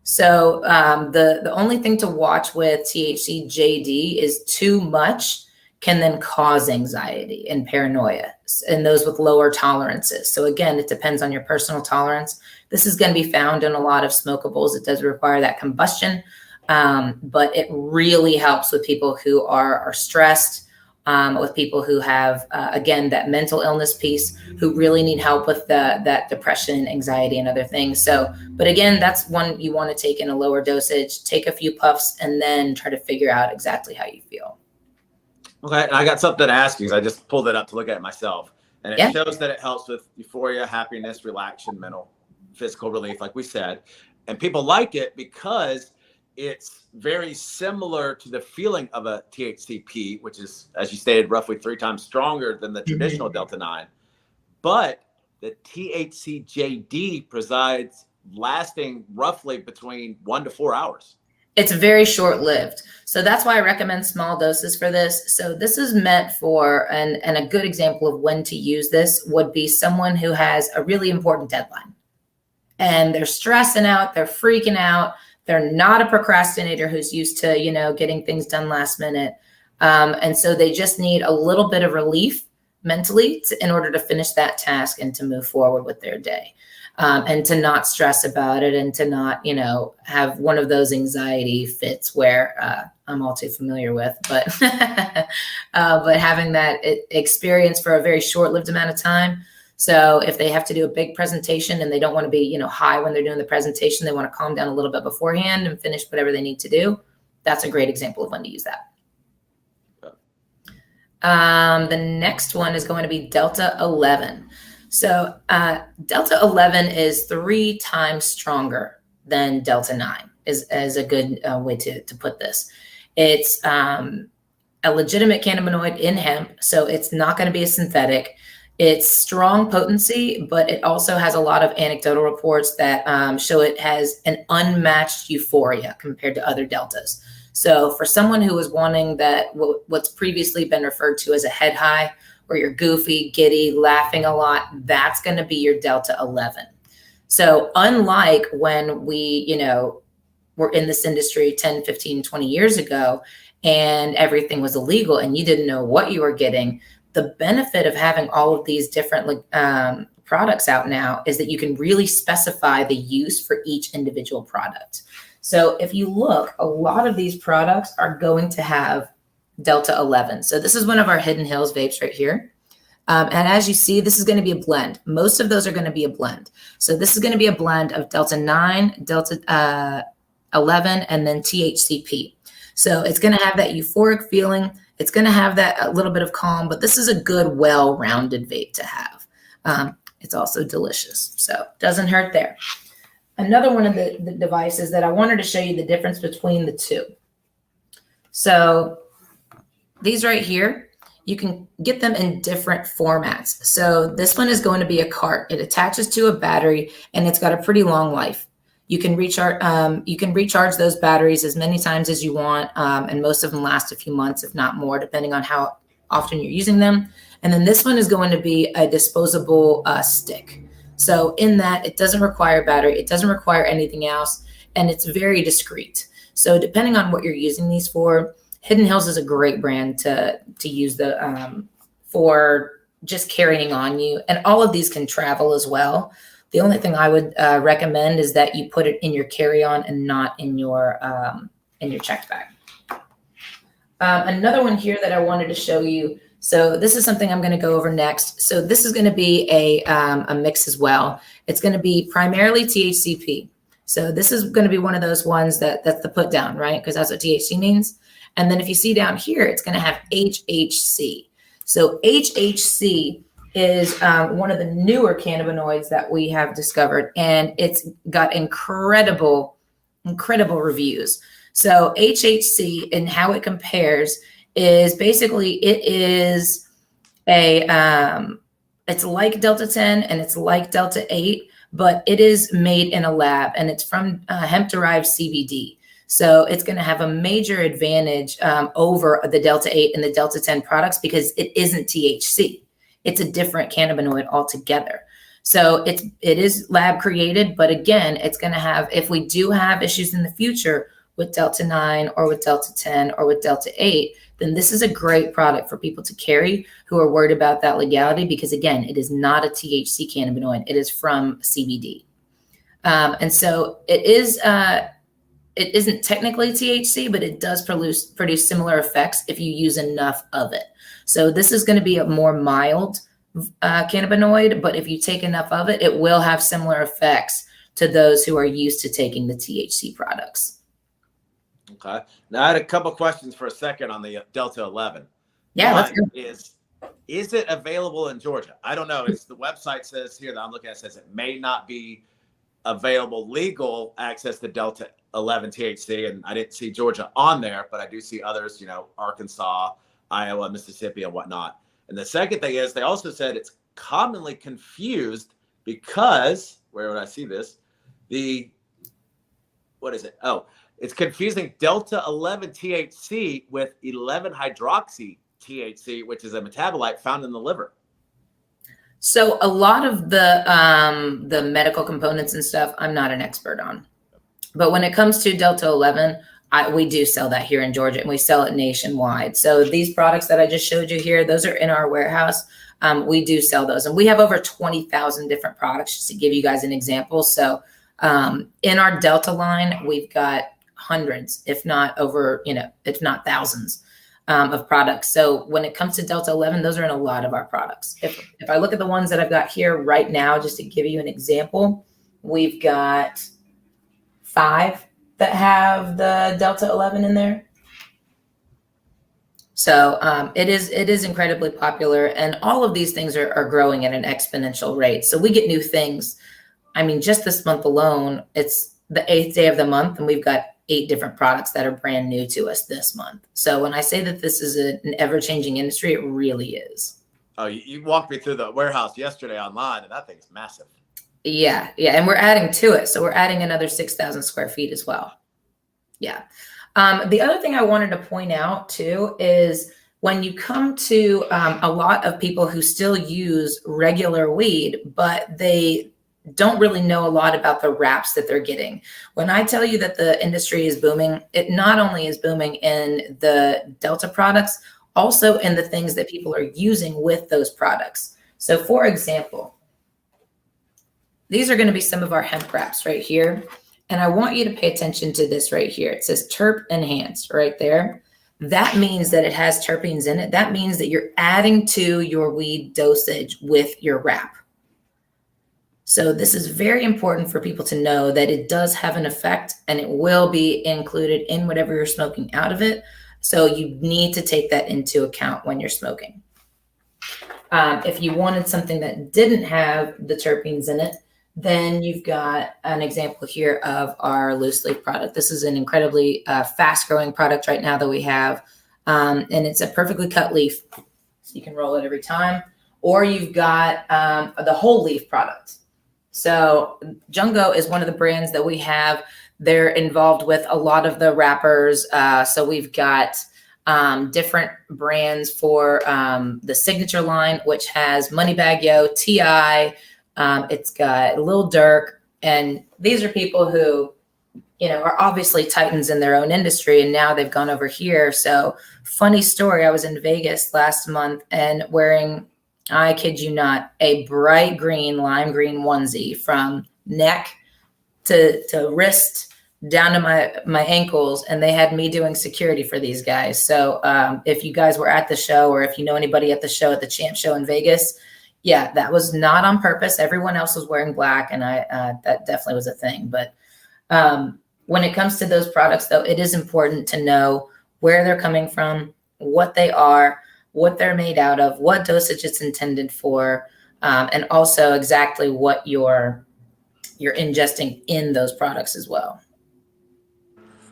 So the only thing to watch with THCJD is too much can then cause anxiety and paranoia in those with lower tolerances. So again, it depends on your personal tolerance. This is going to be found in a lot of smokables. It does require that combustion, but it really helps with people who are stressed, with people who have, again, that mental illness piece, who really need help with that depression, anxiety, and other things. So, but again, that's one you want to take in a lower dosage, take a few puffs, and then try to figure out exactly how you feel. Okay, and I got something to ask you because I just pulled it up to look at it myself. And it shows that it helps with euphoria, happiness, relaxation, mental, physical relief, like we said. And people like it because it's very similar to the feeling of a THCP, which is, as you stated, roughly 3 times stronger than the traditional Delta 9. But the THCJD presides lasting roughly between 1 to 4 hours. It's very short-lived. So that's why I recommend small doses for this. So this is meant for, and a good example of when to use this would be someone who has a really important deadline. And they're stressing out, they're freaking out. They're not a procrastinator who's used to, getting things done last minute. And so they just need a little bit of relief mentally in order to finish that task and to move forward with their day. And to not stress about it and to not, have one of those anxiety fits where I'm all too familiar with, but but having that experience for a very short-lived amount of time. So if they have to do a big presentation and they don't want to be, high when they're doing the presentation, they want to calm down a little bit beforehand and finish whatever they need to do. That's a great example of when to use that. The next one is going to be Delta 11. So Delta 11 is 3 times stronger than Delta 9 is a good way to put this. It's a legitimate cannabinoid in hemp, so it's not going to be a synthetic. It's strong potency, but it also has a lot of anecdotal reports that show it has an unmatched euphoria compared to other deltas. So for someone who is wanting that, what's previously been referred to as a head high, where you're goofy, giddy, laughing a lot, that's going to be your Delta 11. So unlike when we, were in this industry 10, 15, 20 years ago, and everything was illegal and you didn't know what you were getting, the benefit of having all of these different products out now is that you can really specify the use for each individual product. So if you look, a lot of these products are going to have Delta 11. So this is one of our Hidden Hills vapes right here. And as you see, this is going to be a blend. Most of those are going to be a blend. So this is going to be a blend of Delta 9, Delta 11, and then THCP. So it's going to have that euphoric feeling. It's going to have that a little bit of calm, but this is a good, well-rounded vape to have. It's also delicious, so doesn't hurt there. Another one of the devices that I wanted to show you the difference between the two. So these right here, you can get them in different formats. So this one is going to be a cart. It attaches to a battery and it's got a pretty long life. You can recharge those batteries as many times as you want, and most of them last a few months, if not more, depending on how often you're using them. And then this one is going to be a disposable stick. So in that, it doesn't require battery, it doesn't require anything else, and it's very discreet. So depending on what you're using these for, Hidden Hills is a great brand to use for just carrying on you. And all of these can travel as well. The only thing I would recommend is that you put it in your carry-on and not in your checked bag. Another one here that I wanted to show you. So this is something I'm going to go over next. So this is going to be a mix as well. It's going to be primarily THCP. So this is going to be one of those ones that's the put down, right? Because that's what THC means. And then if you see down here, it's going to have HHC. So HHC is one of the newer cannabinoids that we have discovered, and it's got incredible reviews. So HHC and how it compares is basically it is it's like Delta 10 and it's like Delta 8, but it is made in a lab and it's from hemp-derived CBD. So it's going to have a major advantage over the Delta 8 and the Delta 10 products because it isn't THC. It's a different cannabinoid altogether. So it is lab created, but again, it's going to have, if we do have issues in the future with Delta 9 or with Delta 10 or with Delta 8, then this is a great product for people to carry who are worried about that legality because again, it is not a THC cannabinoid. It is from CBD. And so it isn't technically THC, but it does produce similar effects if you use enough of it. So this is going to be a more mild cannabinoid, but if you take enough of it, it will have similar effects to those who are used to taking the THC products. Okay. Now I had a couple questions for a second on the Delta 11. Yeah, One let's go. Is it available in Georgia? I don't know. It's the website says here that I'm looking at says it may not be available legal access to Delta 11 THC, and I didn't see Georgia on there, but I do see others, Arkansas, Iowa, Mississippi, and whatnot. And the second thing is they also said it's commonly confused because, where would I see this? What is it? Oh, it's confusing Delta 11 THC with 11 hydroxy THC, which is a metabolite found in the liver. So a lot of the medical components and stuff, I'm not an expert on. But when it comes to Delta 11, we do sell that here in Georgia, and we sell it nationwide. So these products that I just showed you here, those are in our warehouse. We do sell those, and we have over 20,000 different products, just to give you guys an example. So in our Delta line, we've got hundreds, if not over, if not thousands of products. So when it comes to Delta 11, those are in a lot of our products. If I look at the ones that I've got here right now, just to give you an example, we've got 5 that have the Delta 11 in there. So it is incredibly popular, and all of these things are growing at an exponential rate. So we get new things. I mean, just this month alone, it's the 8th day of the month, and we've got 8 different products that are brand new to us this month. So when I say that this is an ever-changing industry, it really is. Oh, you walked me through the warehouse yesterday online, and that thing's massive. Yeah. And we're adding to it. So we're adding another 6,000 square feet as well. Yeah. The other thing I wanted to point out too is when you come to a lot of people who still use regular weed, but they don't really know a lot about the wraps that they're getting. When I tell you that the industry is booming, it not only is booming in the Delta products, also in the things that people are using with those products. So for example, these are going to be some of our hemp wraps right here. And I want you to pay attention to this right here. It says terp enhanced right there. That means that it has terpenes in it. That means that you're adding to your weed dosage with your wrap. So this is very important for people to know that it does have an effect, and it will be included in whatever you're smoking out of it. So you need to take that into account when you're smoking. If you wanted something that didn't have the terpenes in it, then you've got an example here of our loose leaf product. This is an incredibly fast growing product right now that we have. And it's a perfectly cut leaf. So you can roll it every time. Or you've got the whole leaf product. So Jungo is one of the brands that we have. They're involved with a lot of the wrappers. So we've got different brands for the signature line, which has Moneybag Yo, T.I., it's got Lil Durk, and these are people who, are obviously titans in their own industry, and now they've gone over here. So funny story, I was in Vegas last month and wearing, I kid you not, a bright green, lime green onesie from neck to wrist down to my ankles, and they had me doing security for these guys. So if you guys were at the show, or if you know anybody at the show, at the Champ Show in Vegas, yeah, that was not on purpose. Everyone else was wearing black, and that definitely was a thing. But when it comes to those products, though, it is important to know where they're coming from, what they are, what they're made out of, what dosage it's intended for, and also exactly what you're ingesting in those products as well.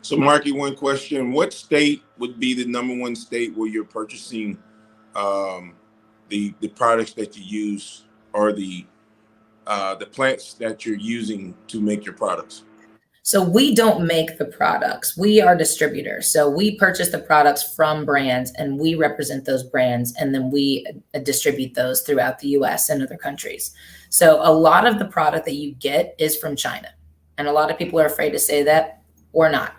So, Marky, one question: what state would be the #1 state where you're purchasing the products that you use, or the plants that you're using to make your products? So we don't make the products. We are distributors. So we purchase the products from brands, and we represent those brands, and then we distribute those throughout the US and other countries. So a lot of the product that you get is from China. And a lot of people are afraid to say that, or not.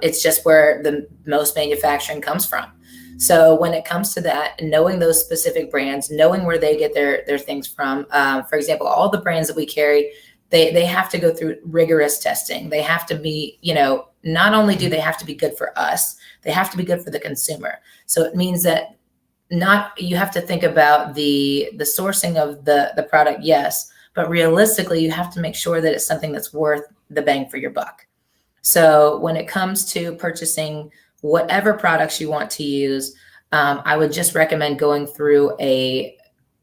It's just where the most manufacturing comes from. So when it comes to that, knowing those specific brands, knowing where they get their things from, for example, all the brands that we carry, they have to go through rigorous testing. They have to be, not only do they have to be good for us, they have to be good for the consumer. So it means that you have to think about the sourcing of the product, yes, but realistically, you have to make sure that it's something that's worth the bang for your buck. So when it comes to purchasing whatever products you want to use, I would just recommend going through a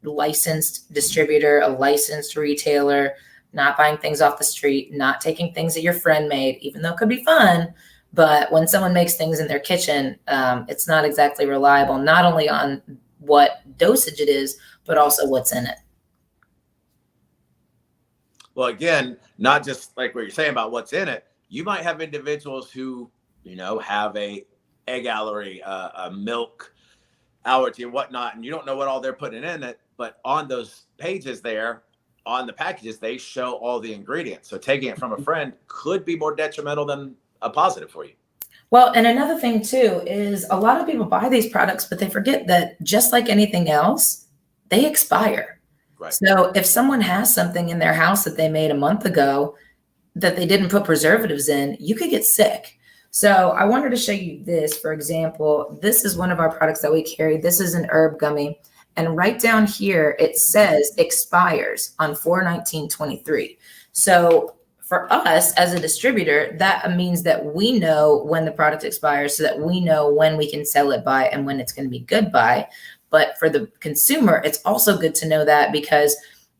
licensed distributor, a licensed retailer, not buying things off the street, not taking things that your friend made, even though it could be fun. But when someone makes things in their kitchen, it's not exactly reliable, not only on what dosage it is, but also what's in it. Well, again, not just like what you're saying about what's in it. You might have individuals who, have a egg allergy, a milk allergy and whatnot, and you don't know what all they're putting in it. But on those pages there, on the packages, they show all the ingredients. So taking it from a friend could be more detrimental than a positive for you. Well, and another thing too is a lot of people buy these products, but they forget that just like anything else, they expire. Right. So if someone has something in their house that they made a month ago that they didn't put preservatives in, you could get sick. So I wanted to show you this, for example. This is one of our products that we carry. This is an herb gummy. And right down here, it says expires on 4/19/23. So for us as a distributor, that means that we know when the product expires so that we know when we can sell it by and when it's going to be good by. But for the consumer, it's also good to know that, because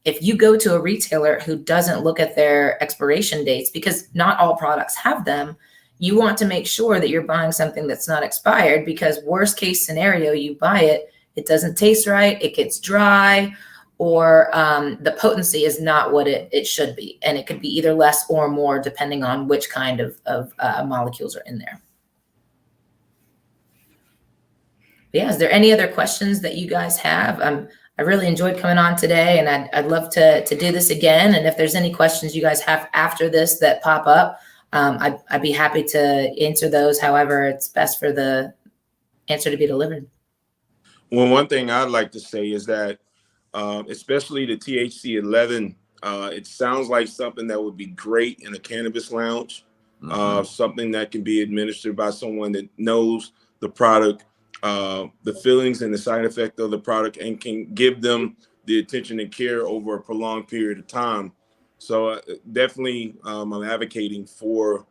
if you go to a retailer who doesn't look at their expiration dates, because not all products have them, you want to make sure that you're buying something that's not expired, because worst case scenario, you buy it, it doesn't taste right, it gets dry, or the potency is not what it should be. And it could be either less or more depending on which kind of molecules are in there. But yeah, is there any other questions that you guys have? I really enjoyed coming on today, and I'd love to do this again. And if there's any questions you guys have after this that pop up, I'd be happy to answer those however it's best for the answer to be delivered. Well, one thing I'd like to say is that, especially the THC 11, it sounds like something that would be great in a cannabis lounge, something that can be administered by someone that knows the product, the feelings and the side effect of the product, and can give them the attention and care over a prolonged period of time. So definitely I'm advocating for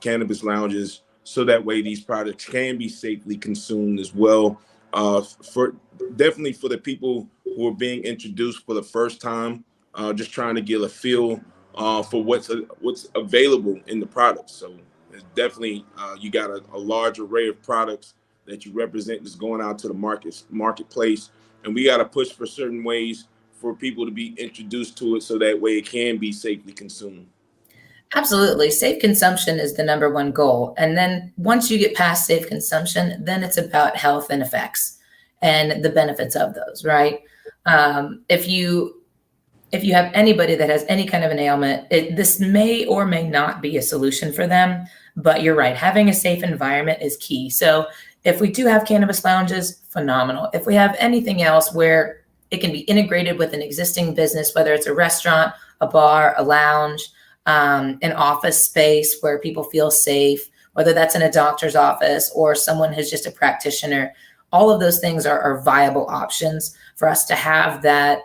cannabis lounges, so that way these products can be safely consumed as well. Definitely for the people who are being introduced for the first time, just trying to get a feel for what's available in the products. So it's definitely you got a large array of products that you represent that's going out to the marketplace, and we got to push for certain ways for people to be introduced to it, so that way it can be safely consumed. Absolutely. Safe consumption is the number one goal. And then once you get past safe consumption, then it's about health and effects and the benefits of those, right? If you have anybody that has any kind of an ailment, this may or may not be a solution for them, but you're right. Having a safe environment is key. So if we do have cannabis lounges, phenomenal. If we have anything else where it can be integrated with an existing business, whether it's a restaurant, a bar, a lounge, an office space where people feel safe, whether that's in a doctor's office or someone who's just a practitioner, all of those things are viable options for us to have that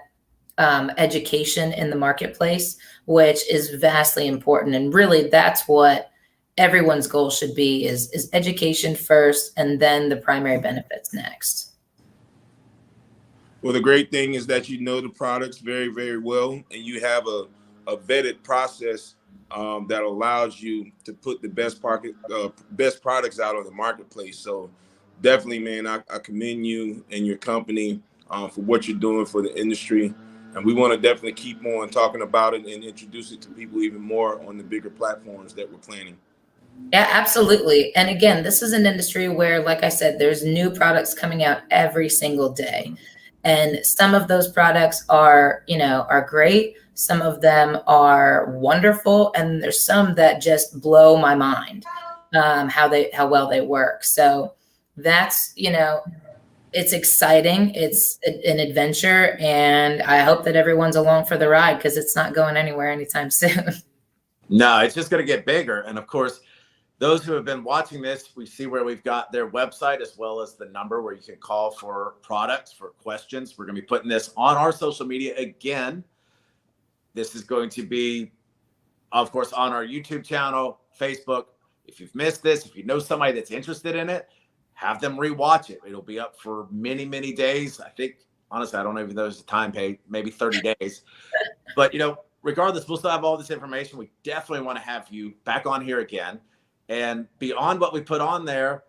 education in the marketplace, which is vastly important. And really that's what everyone's goal should be, is education first and then the primary benefits next. Well, the great thing is that you know the products very, very well, and you have a vetted process that allows you to put the best products out on the marketplace. So definitely, man, I commend you and your company for what you're doing for the industry. And we want to definitely keep on talking about it and introduce it to people even more on the bigger platforms that we're planning. Yeah, absolutely. And again, this is an industry where, like I said, there's new products coming out every single day. And some of those products are great. Some of them are wonderful. And there's some that just blow my mind, how well they work. So that's, it's exciting. It's an adventure. And I hope that everyone's along for the ride, because it's not going anywhere anytime soon. No, it's just going to get bigger. And of course, those who have been watching this, we see where we've got their website as well as the number where you can call for products, for questions. We're going to be putting this on our social media again. This is going to be, of course, on our YouTube channel, Facebook. If you've missed this, if you know somebody that's interested in it, have them rewatch it. It'll be up for many, many days. I think, honestly, I don't even know if there's a time pay, maybe 30 days. But, regardless, we'll still have all this information. We definitely want to have you back on here again. And beyond what we put on there,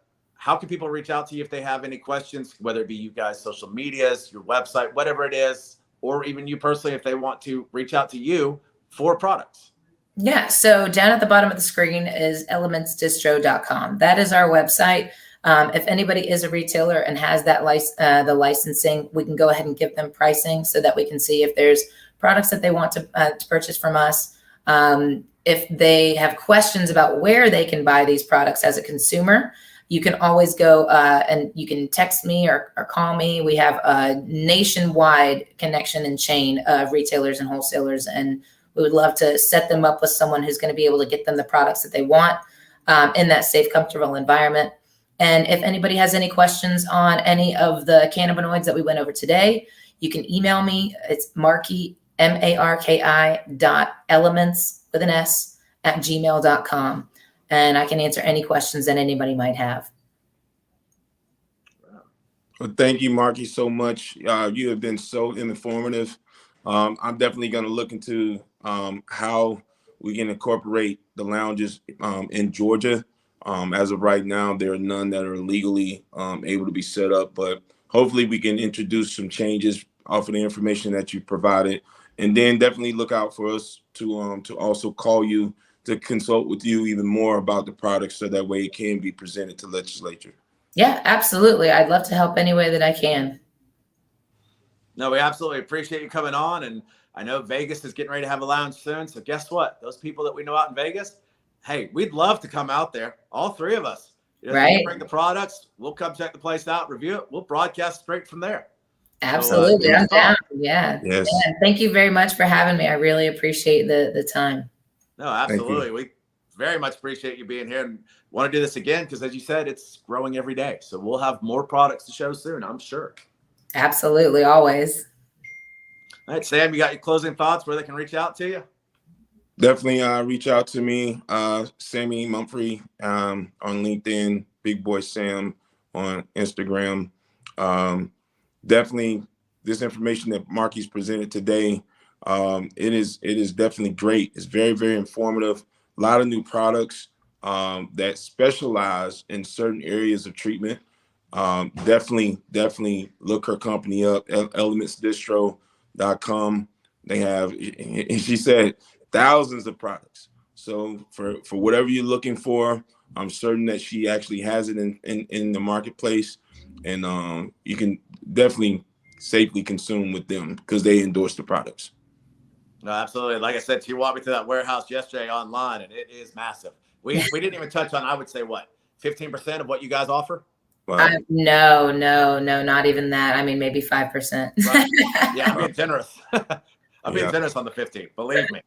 how can people reach out to you if they have any questions, whether it be you guys, social medias, your website, whatever it is, or even you personally, if they want to reach out to you for products? Yeah. So down at the bottom of the screen is elementsdistro.com. That is our website. If anybody is a retailer and has that the licensing, we can go ahead and give them pricing so that we can see if there's products that they want to purchase from us. If they have questions about where they can buy these products as a consumer, you can always go and you can text me or call me. We have a nationwide connection and chain of retailers and wholesalers, and we would love to set them up with someone who's going to be able to get them the products that they want in that safe, comfortable environment. And if anybody has any questions on any of the cannabinoids that we went over today, you can email me. It's Marki, MARKI.elements with an S @gmail.com. And I can answer any questions that anybody might have. Well, thank you, Marky, so much. You have been so informative. I'm definitely going to look into how we can incorporate the lounges in Georgia. As of right now, there are none that are legally able to be set up, but hopefully we can introduce some changes off of the information that you provided. And then definitely look out for us to also call you to consult with you even more about the products so that way it can be presented to legislature. Yeah, absolutely. I'd love to help any way that I can. No, we absolutely appreciate you coming on. And I know Vegas is getting ready to have a lounge soon. So guess what? Those people that we know out in Vegas, hey, we'd love to come out there. All three of us. Right. You bring the products. We'll come check the place out, review it. We'll broadcast straight from there. Absolutely. So, I'm down. Yeah. Yes. Yeah. Thank you very much for having me. I really appreciate the time. No, absolutely. We very much appreciate you being here and want to do this again because, as you said, it's growing every day. So we'll have more products to show soon, I'm sure. Absolutely. Always. All right, Sam, you got your closing thoughts where they can reach out to you? Definitely reach out to me, Sammy Mumphrey on LinkedIn, Big Boy Sam on Instagram. Definitely this information that Marky's presented today, it is definitely great. It's very, very informative. A lot of new products that specialize in certain areas of treatment. Definitely look her company up, elementsdistro.com. They have, and she said, thousands of products. So for whatever you're looking for, I'm certain that she actually has it in the marketplace, and you can definitely safely consume with them because they endorse the products. No, absolutely. Like I said, she walked me through that warehouse yesterday online, and it is massive. We didn't even touch on, I would say, what, 15% of what you guys offer? Wow. No, not even that. I mean, maybe 5%. Right. Yeah, I'm being generous. I'm being generous on the 15, believe me.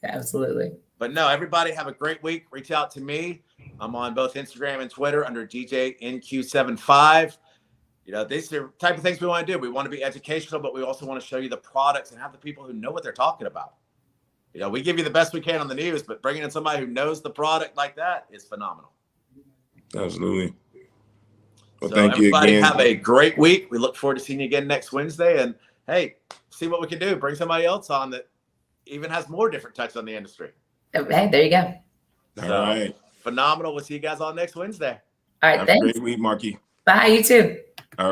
Absolutely. But no, everybody have a great week. Reach out to me. I'm on both Instagram and Twitter under DJNQ75. You know, these are the type of things we want to do. We want to be educational, but we also want to show you the products and have the people who know what they're talking about. You know, we give you the best we can on the news, but bringing in somebody who knows the product like that is phenomenal. Absolutely. Well, So thank you everybody again. have a great week. We look forward to seeing you again next Wednesday. And hey, see what we can do. Bring somebody else on that even has more different touch on the industry. Hey, there you go. All right. Phenomenal. We'll see you guys on next Wednesday. All right. Have Thanks. a great week, Marky. Bye. You too. All right.